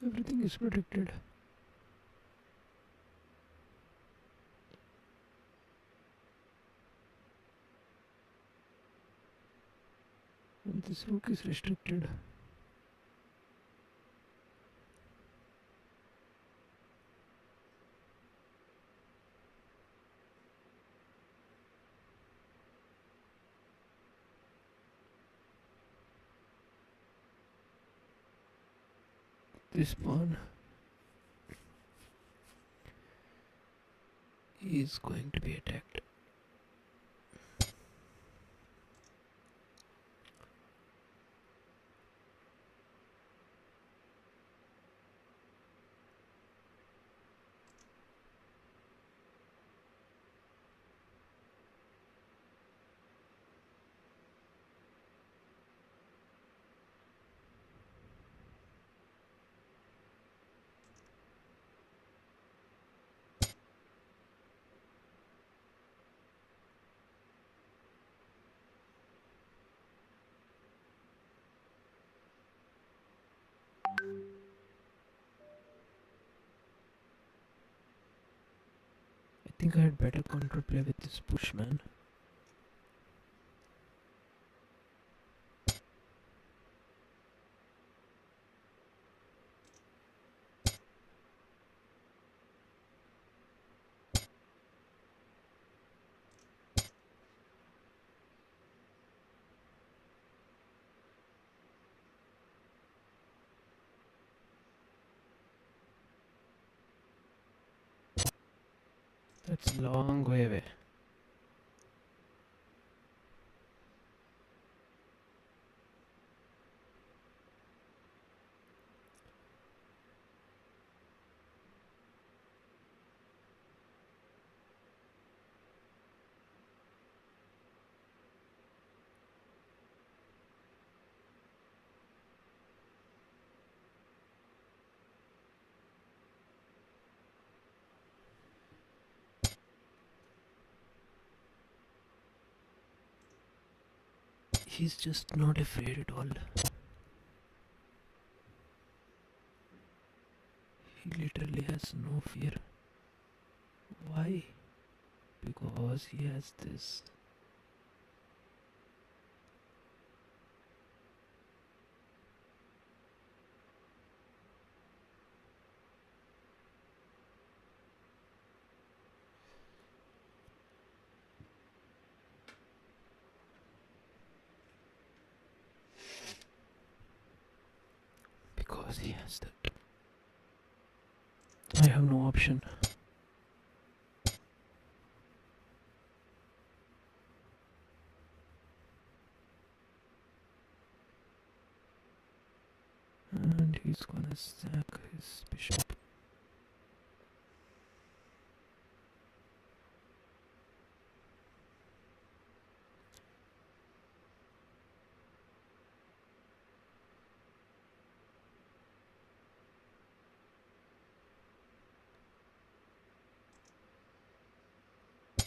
Everything is protected. And this rook is restricted. This pawn is going to be attacked. think I had better counterplay with this push, man. That's a long way away. He's just not afraid at all. He literally has no fear. Why? Because he has this. Because he has that. I have no option. And he's gonna sack his bishop.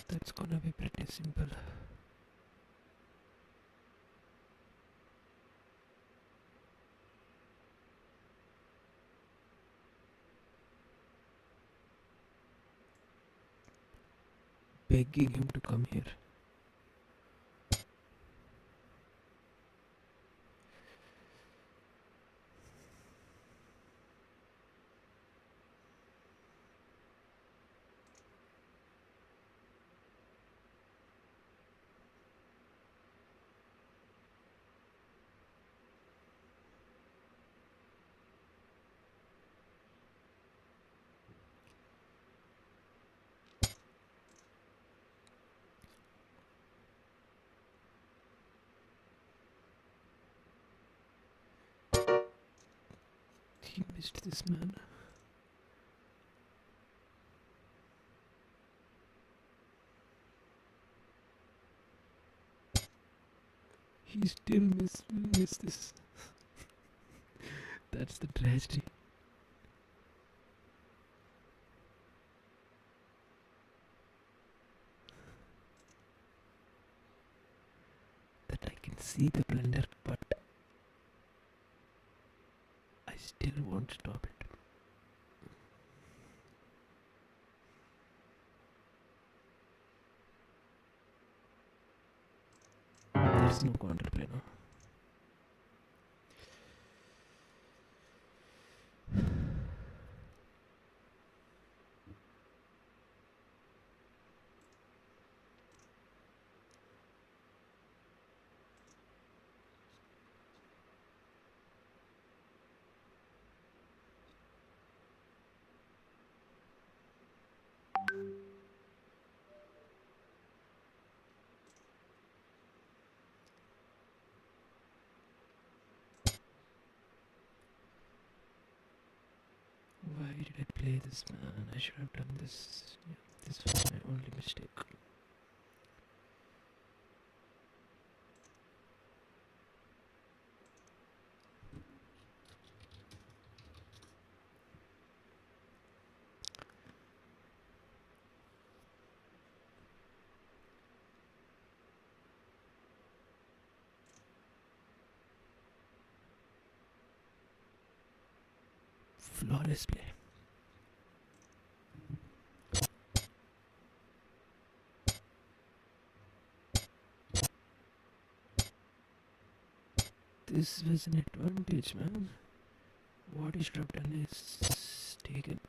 That's gonna be pretty simple. Begging him to come here. He missed this man. He still missed this. That's the tragedy. That I can see the blunder, but I still won't stop it. There's no counterplay now. Why did I play this, man? I should have done this. Yeah, this was my only mistake. Flawless play. This was an advantage, man. What he should have done is taken.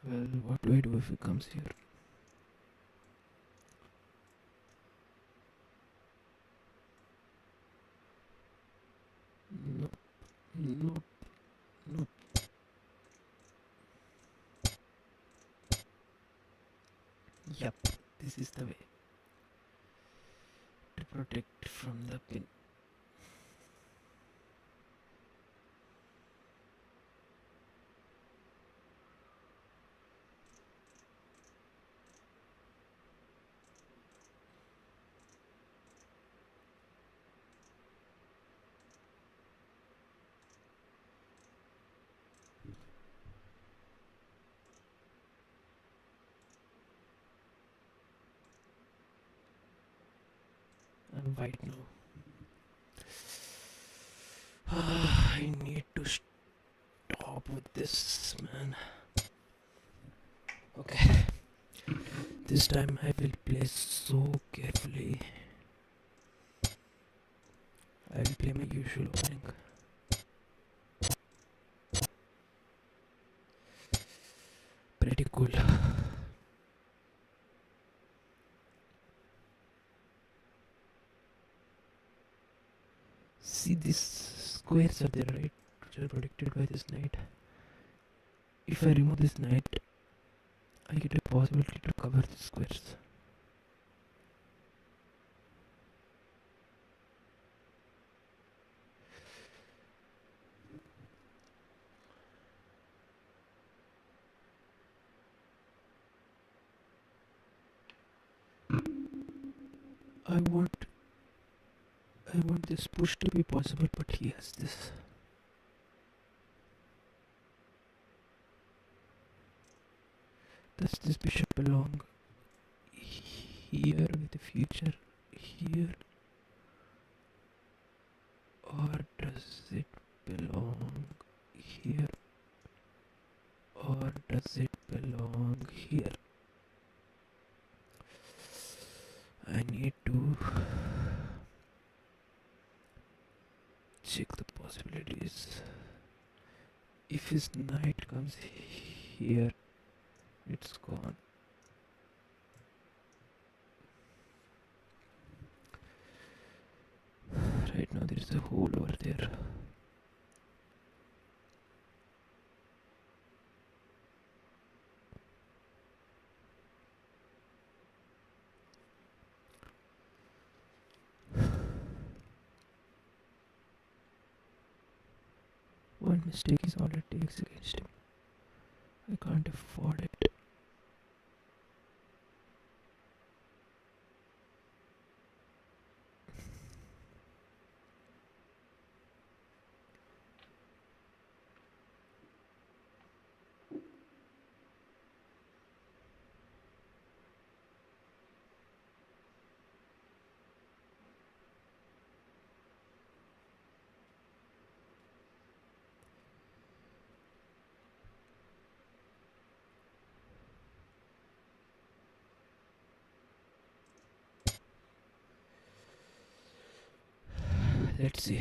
Well, what do I do if he comes here? No, no, no. Yep, this is the way to protect from the pin. I'm white now. I need to stop with this, man. Okay. This time I will play so carefully. I will play my usual opening. Pretty cool. See, these squares are there, right? Which are protected by this knight. If I remove this knight, I get a possibility to cover the squares. I want this push to be possible, but he has this. Does this bishop belong here with the future here, or does it belong here, or does it belong here? I need to check the possibilities. If his knight comes here, it's gone. Right now there is a hole over there. One mistake is all it takes against him. I can't afford it. Let's see.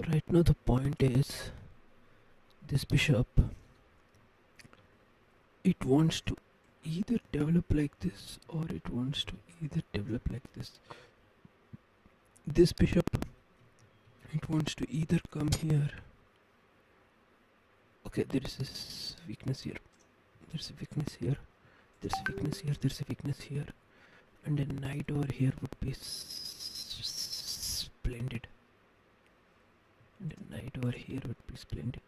Right now the point is this bishop, it wants to either develop like this or it wants to either develop like this. This bishop, it wants to either come here. Okay, there is this weakness here. There's a weakness here. There's a weakness here. There's a weakness here. And a knight over here would be splendid. And a knight over here would be splendid.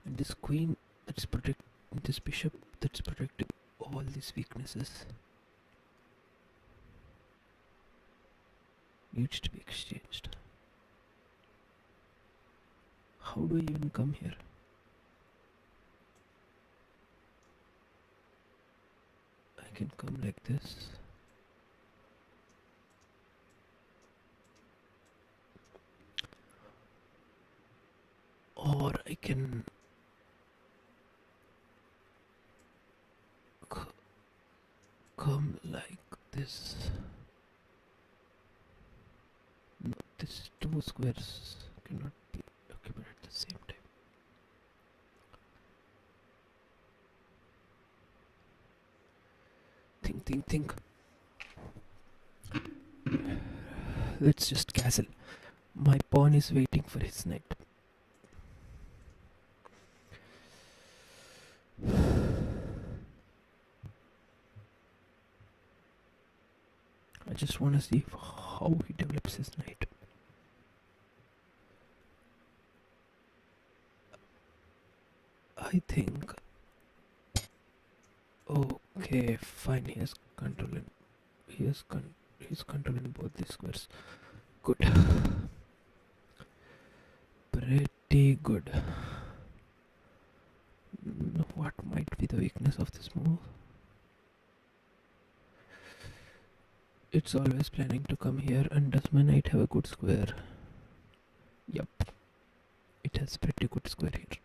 And this queen that's protect, this bishop that's protecting all these weaknesses needs to be exchanged. How do I even come here? I can come like this. Or I can come like this. No, these two squares cannot be occupied at the same time. Think. Let's just castle. My pawn is waiting for his knight. I just want to see how he develops his knight. I think. Okay, fine. He has control. He's controlling both these squares. Good. Pretty good. What might be the weakness of this move? It's always planning to come here, and does my knight have a good square? Yup. It has pretty good square here.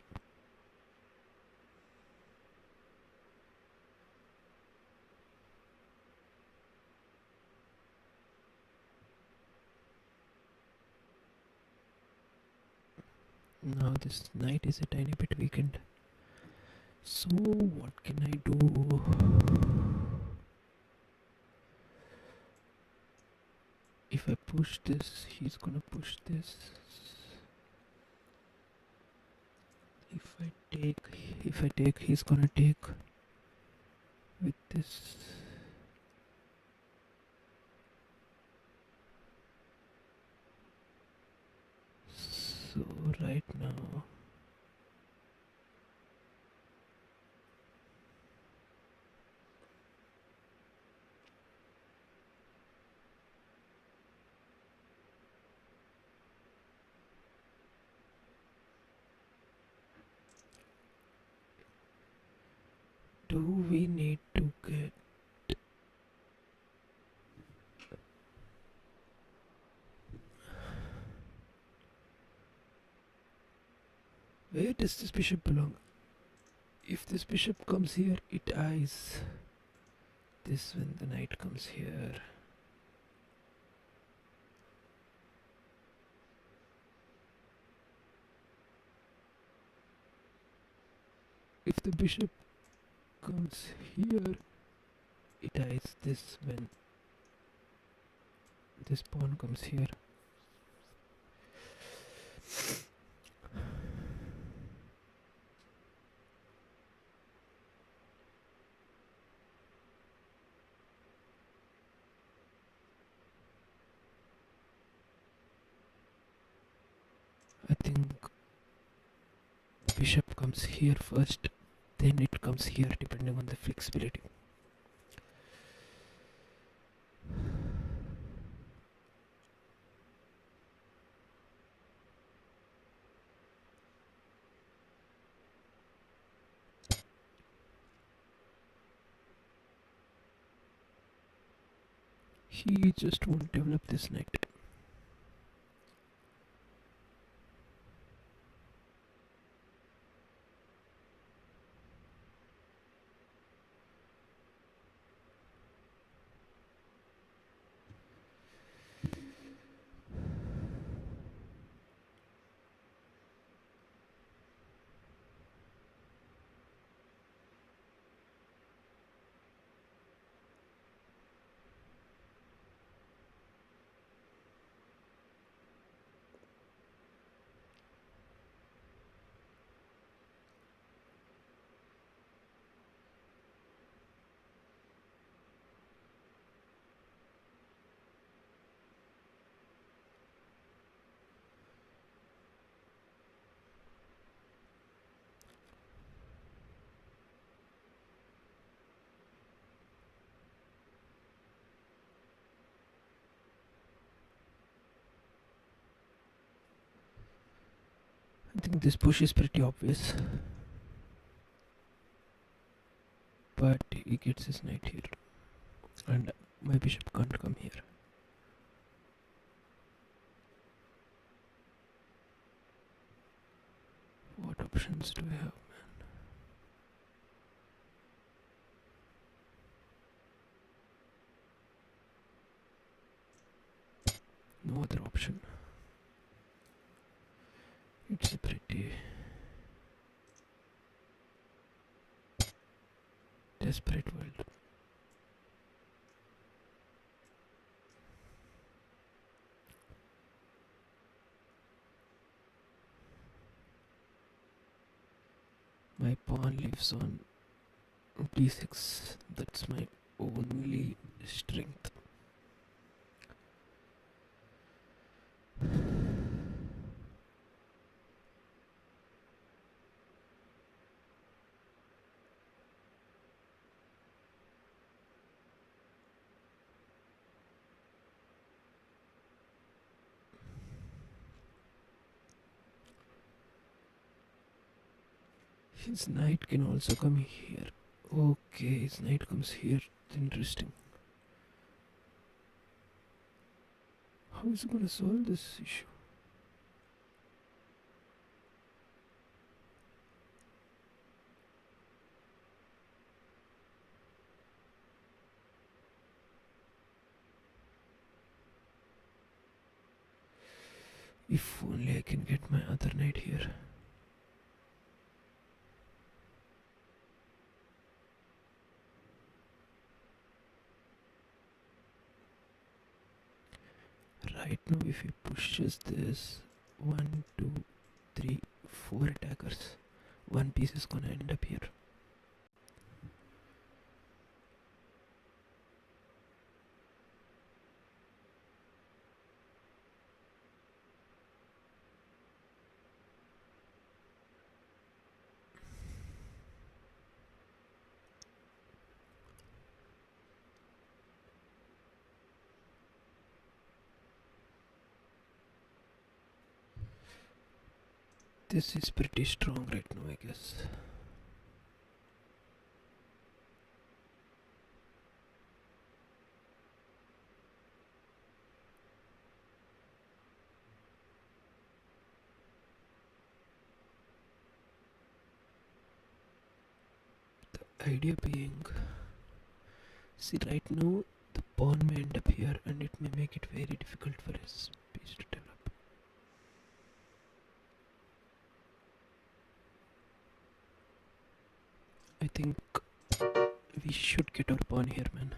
Now this knight is a tiny bit weakened. So what can I do? If I push this, he's gonna push this. If I take, he's gonna take with this. So right now, do we need to get where does this bishop belong? If this bishop comes here, it eyes this when the knight comes here. If the bishop comes here, it eyes this when this pawn comes here. I think bishop comes here first, then it comes here depending on the flexibility. He just won't develop this knight. I think this push is pretty obvious, but he gets his knight here, and my bishop can't come here. What options do I have? No other option. It's a pretty desperate world. My pawn lives on d6. That's my only strength. His knight can also come here. Okay, his knight comes here. Interesting. How is he gonna solve this issue? If only I can get my other knight here. Right now, if he pushes this, 1, 2, 3, 4 attackers, one piece is gonna end up here. This is pretty strong right now, I guess. The idea being, see, right now the pawn may end up here and it may make it very difficult for his piece to develop. I think we should get our pawn here, man.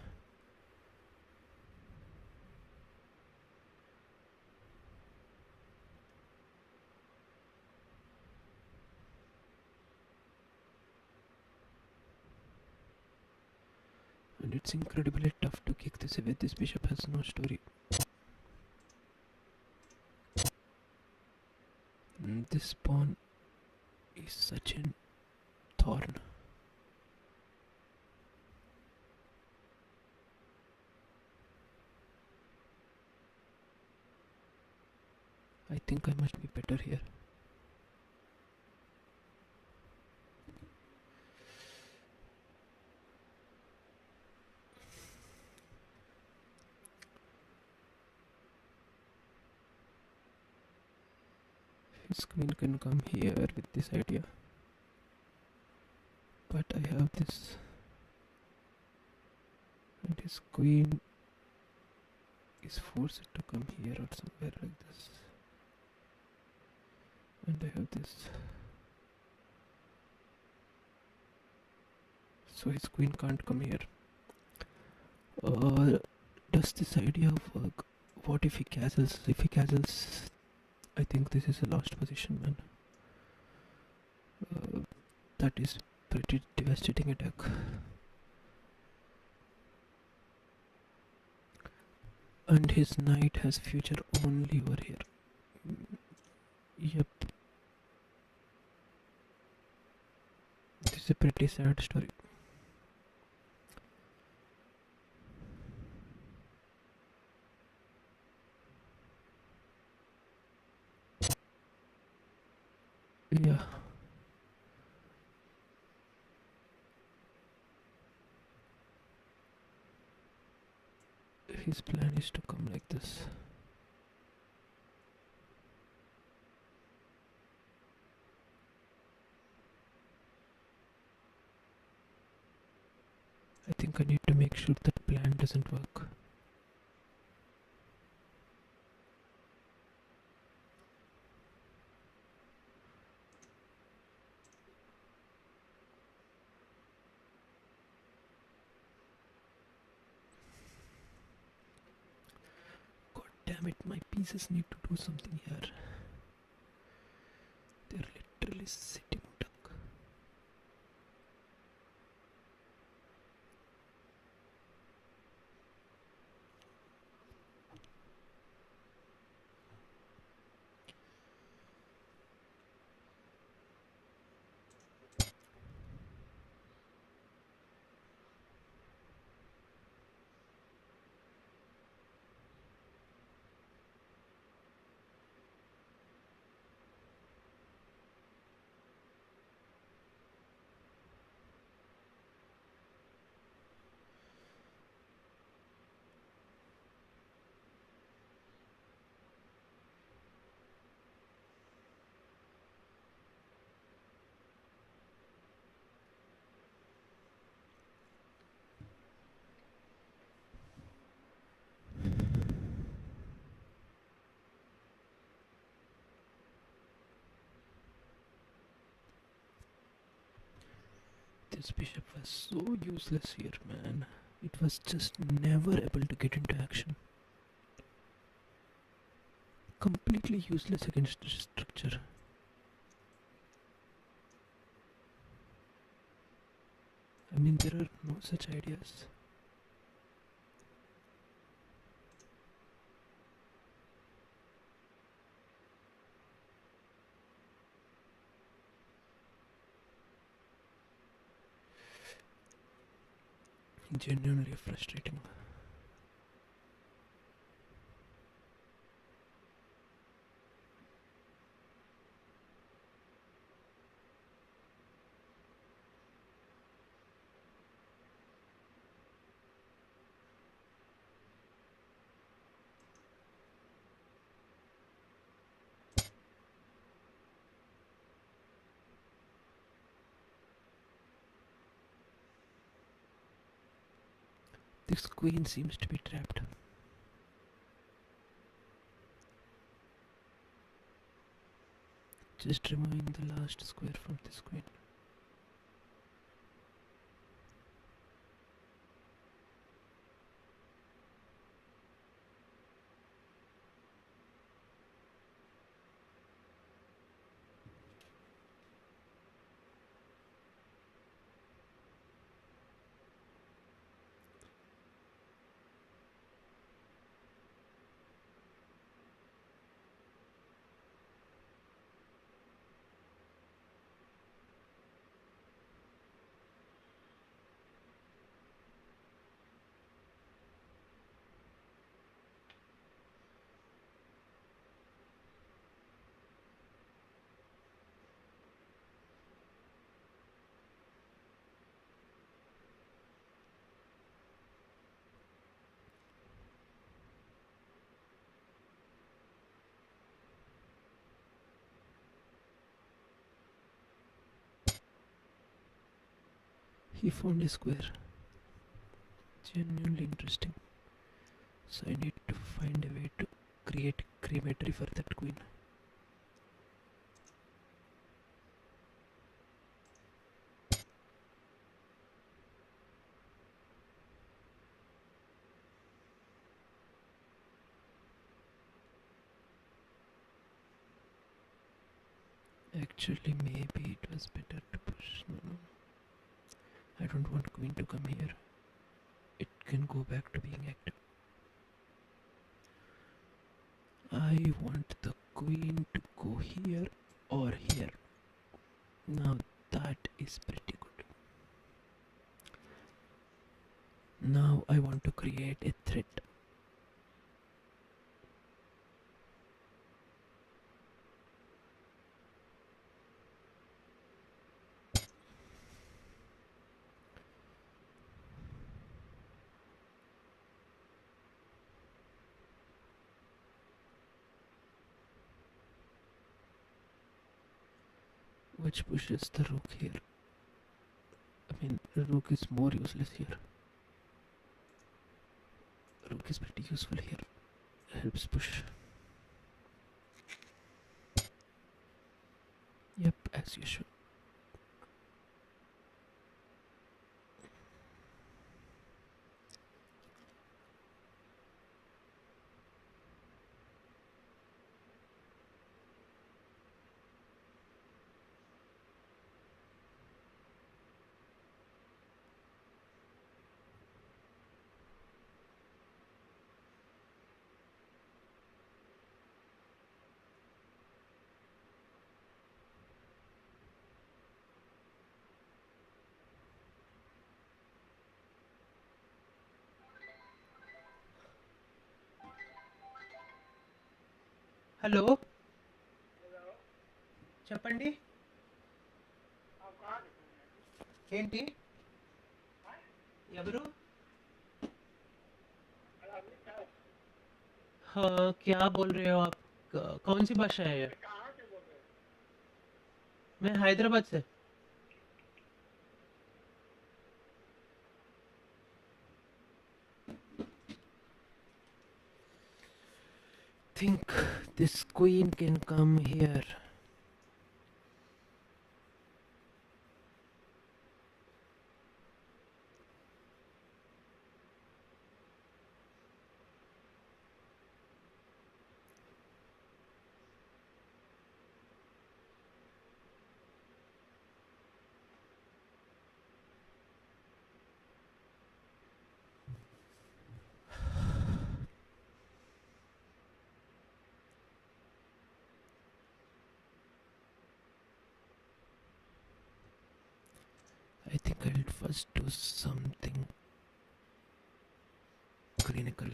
And it's incredibly tough to kick this away. This bishop has no story. This pawn is such a thorn. I think I must be better here. His queen can come here with this idea. But I have this. And his queen is forced to come here or somewhere like this. And I have this. So his queen can't come here. Does this idea work? What if he castles? If he castles, I think this is a lost position, man. That is pretty devastating attack. And his knight has future only over here. Yep. This is a pretty sad story. his plan is to come like this. I think I need to make sure that plan doesn't work. God damn it, my pieces need to do something here. They're literally sitting duck. This bishop was so useless here, man. It was just never able to get into action. Completely useless against this structure. I mean, there are no such ideas. Genuinely frustrating. This queen seems to be trapped. Just removing the last square from this queen. He found a square. Genuinely interesting. So I need to find a way to create crematory for that queen. Actually, maybe it was better to push. No. I don't want queen to come here. It can go back to being active. I want the queen to go here or here. Now that is pretty good. Now I want to create a threat. which pushes the rook here. I mean, the rook is more useless here. Rook is pretty useful here. Helps push. Yep, as usual. Hello చెప్పండి ఏంటి ఎవరు हाँ क्या बोल रहे हो आप कौन सी भाषा है ये मैं हैदराबाद से Think this queen can come here. I think I'll first do something clinical.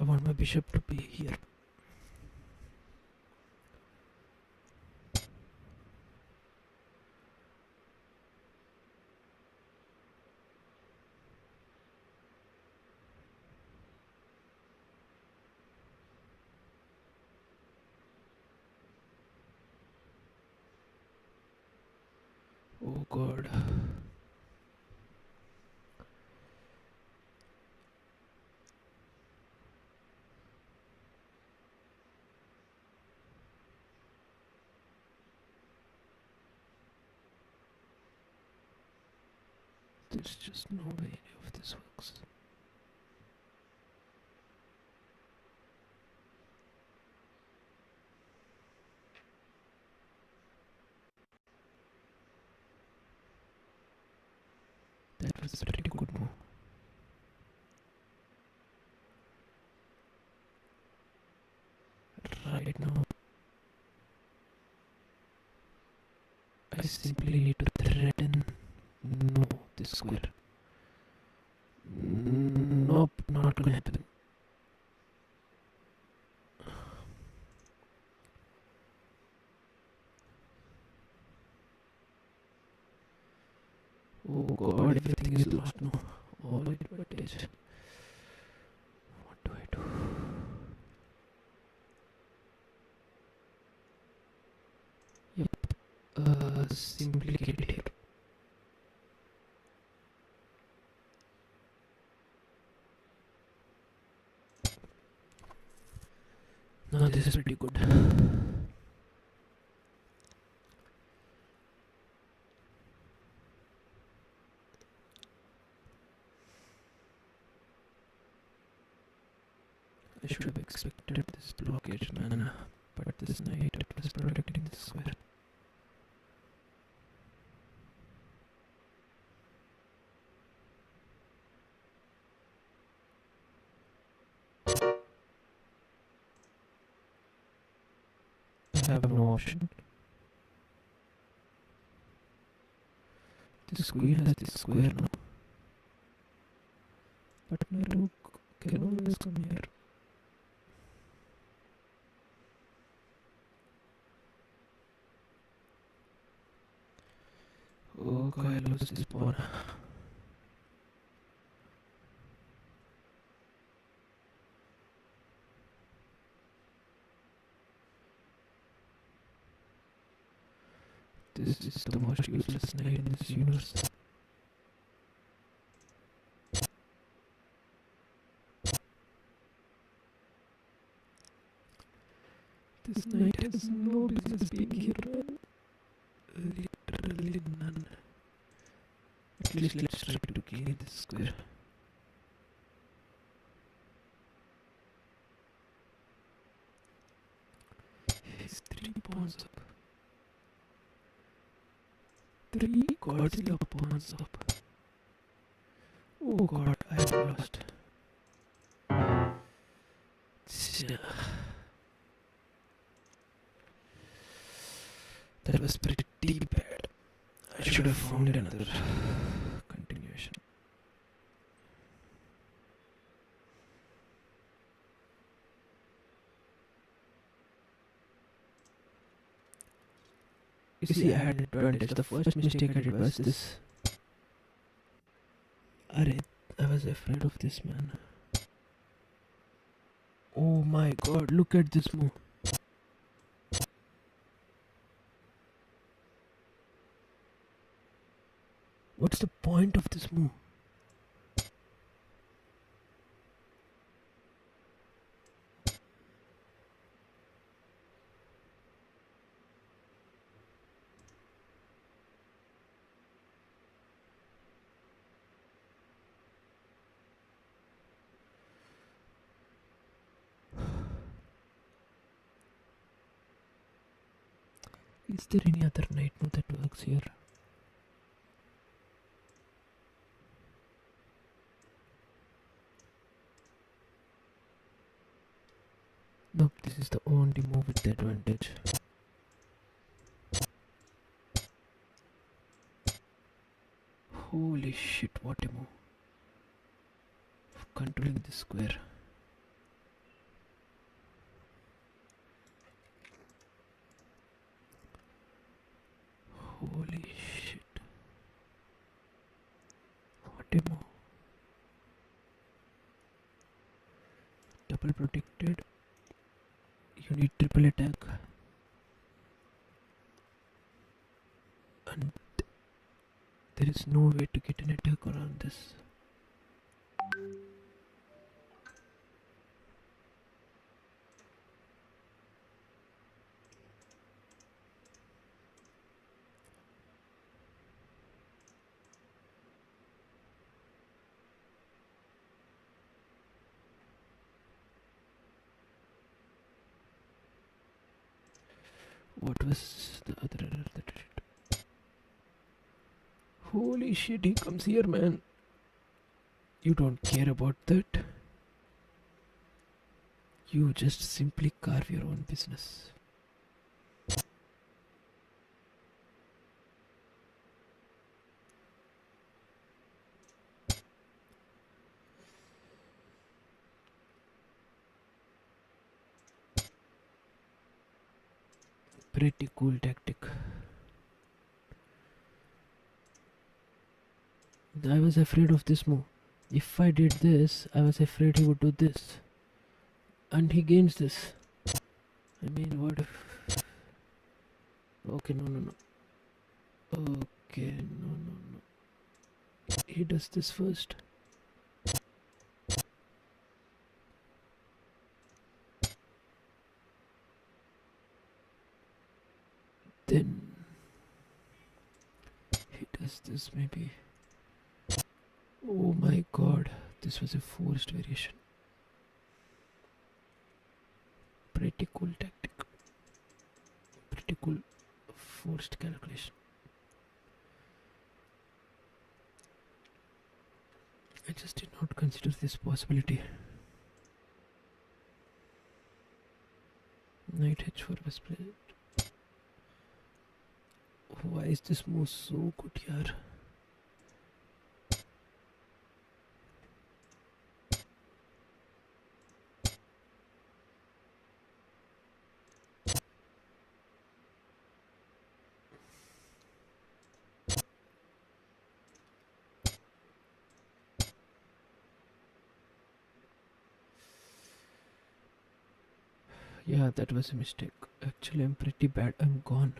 I want my bishop to be here. Oh god. There's just no way any of this works. That was a pretty good move. Right now, I simply need to threaten no this square. Nope, not gonna happen. Oh god, everything is lost now. All advantage. What do I do? Yep. Simply get it here. Now this is pretty good. I should have expected this blockage, man. But this knight was protecting the square. I have no option. This queen has this square now. But my rook can always come here. Oh, I lost this pawn. This is the most useless knight in this universe. This knight has no business being here, man. Literally none. At least let's try to gain this square. He's 3 pawns up. 3 Godzilla pawns up. Oh god, I have lost. That was pretty bad. I should have found another continuation. You see, I had advantage. The first mistake I did was this. Arre, I was afraid of this man. Oh my god, look at this move. What's the point of this move? Is there any other knight move that works here? Nope, this is the only move with the advantage. Holy shit, what a move. Controlling the square. Holy shit. What a move. Double protected. You need triple attack. And there is no way to get an attack around this. What was the other error that I did? Holy shit, he comes here, man. You don't care about that. You just simply carve your own business. Pretty cool tactic. I was afraid of this move. If I did this, I was afraid he would do this. And he gains this. I mean, what if... Okay, no. Okay, no. He does this first. Then... he does this maybe. Oh my god, this was a forced variation. Pretty cool tactic. Pretty cool forced calculation. I just did not consider this possibility. Knight h4 was played. Why is this move so good, yaar? Yeah, that was a mistake. Actually, I'm pretty bad. I'm gone.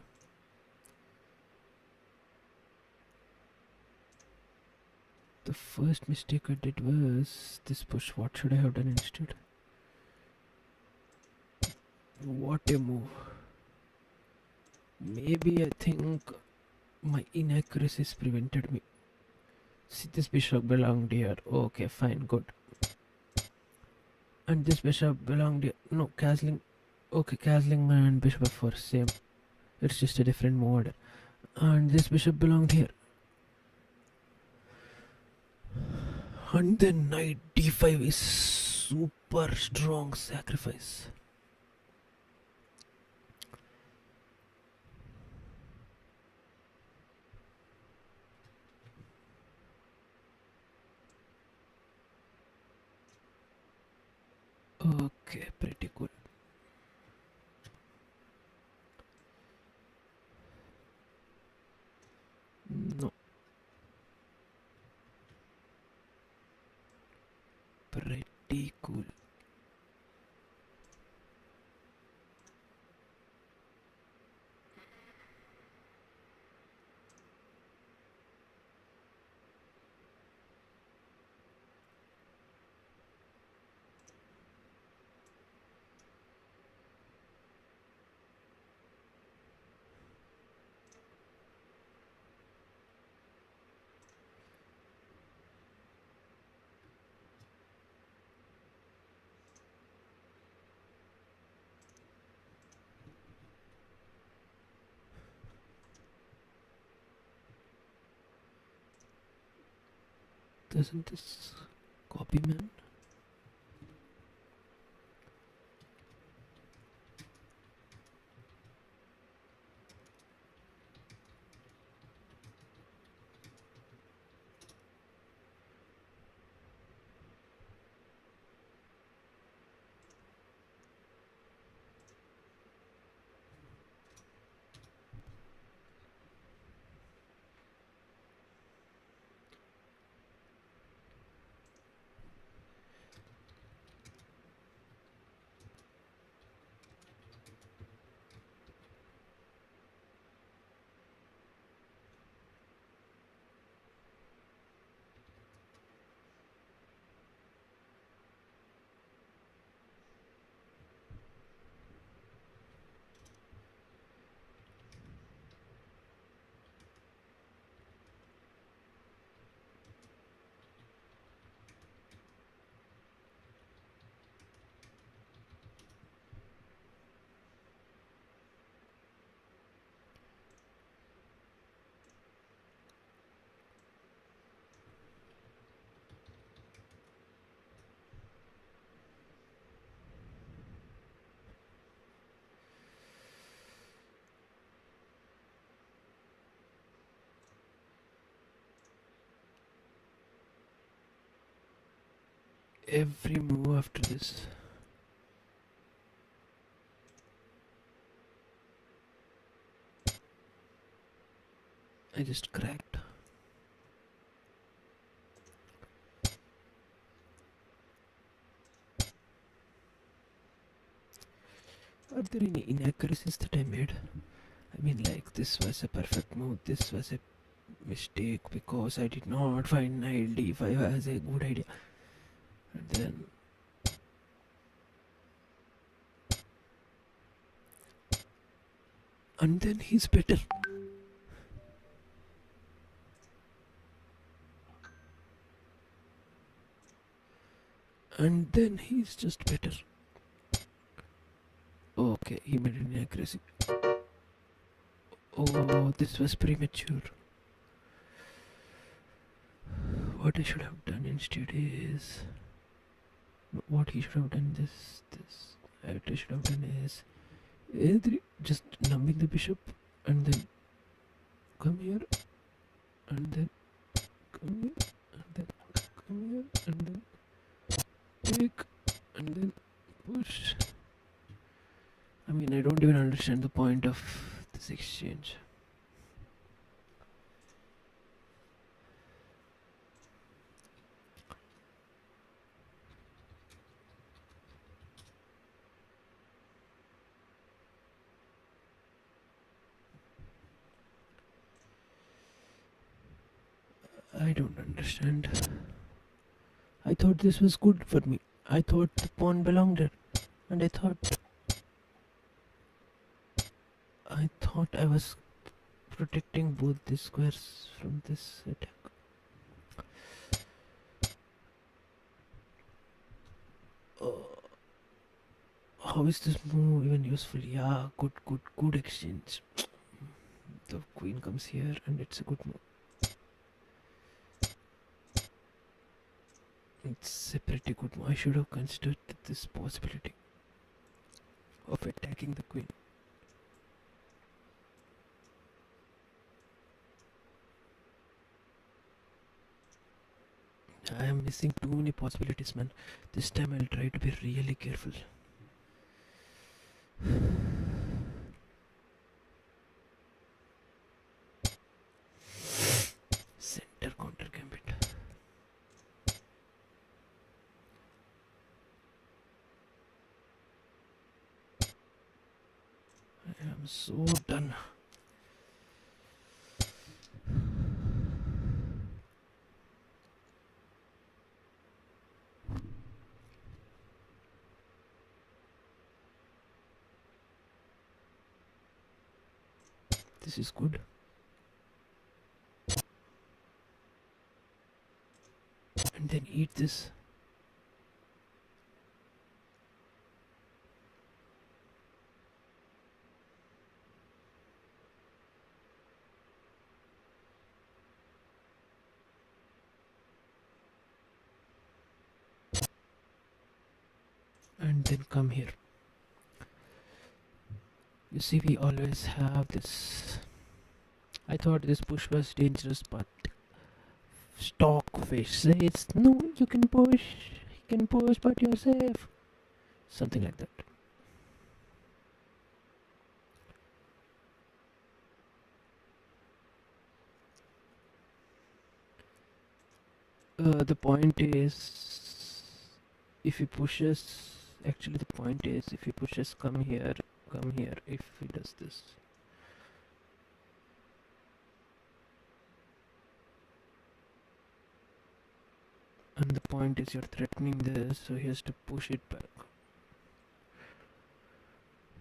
The first mistake I did was this push. What should I have done instead? What a move. Maybe I think my inaccuracies prevented me. See, this bishop belonged here. Okay, fine, good. And this bishop belonged here. No, castling. Okay, castling and bishop f4, same. It's just a different move order. And this bishop belonged here. And then knight d5 is super strong sacrifice. Okay, pretty cool. No. Pretty cool. Doesn't this copy man? Every move after this. I just cracked. Are there any inaccuracies that I made? I mean, like, this was a perfect move, this was a mistake because I did not find knight d5 as a good idea. And then he's better. And then he's just better. Okay, he made an inaccuracy. Oh, this was premature. What I should have done instead is... What he should have done what I should have done is... Just numbing the bishop and then come here and then come here and then come here and then take and then push. I mean, I don't even understand the point of this exchange. I don't understand. I thought this was good for me. I thought the pawn belonged there. And I thought I was protecting both the squares from this attack. How is this move even useful? Yeah, good exchange. The queen comes here and it's a good move. It's a pretty good move. I should have considered this possibility of attacking the queen. I am missing too many possibilities, man. This time I'll try to be really careful. Center counter gambit. I am so done. This is good. And then eat this. And then come here. You see, we always have this. I thought this push was dangerous, but Stockfish says, no, you can push, but you're safe. Something like that. The point is, if he pushes, actually the point is, if he pushes, come here, if he does this. And the point is you're threatening this, so he has to push it back.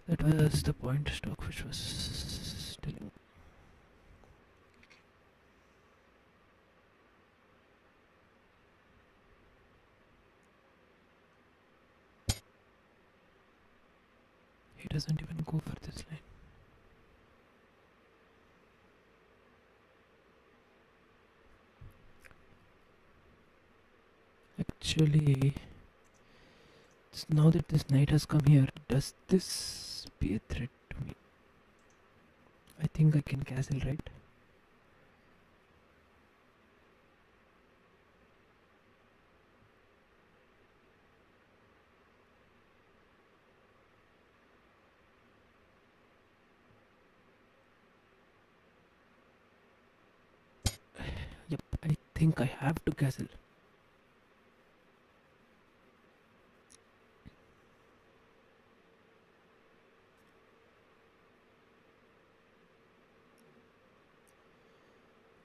That was the point Stockfish was telling. He doesn't even go for this line. Actually, now that this knight has come here, does this be a threat to me? I think I can castle, right? Yep, I think I have to castle.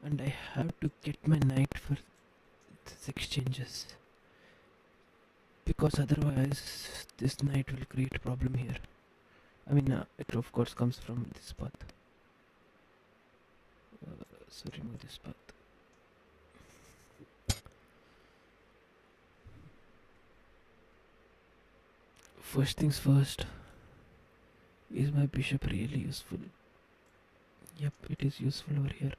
And I have to get my knight for these exchanges. Because otherwise, this knight will create a problem here. I mean, it of course comes from this path. So remove this path. First things first, is my bishop really useful? Yep, it is useful over here.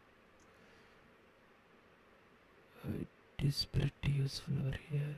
It is pretty useful over here.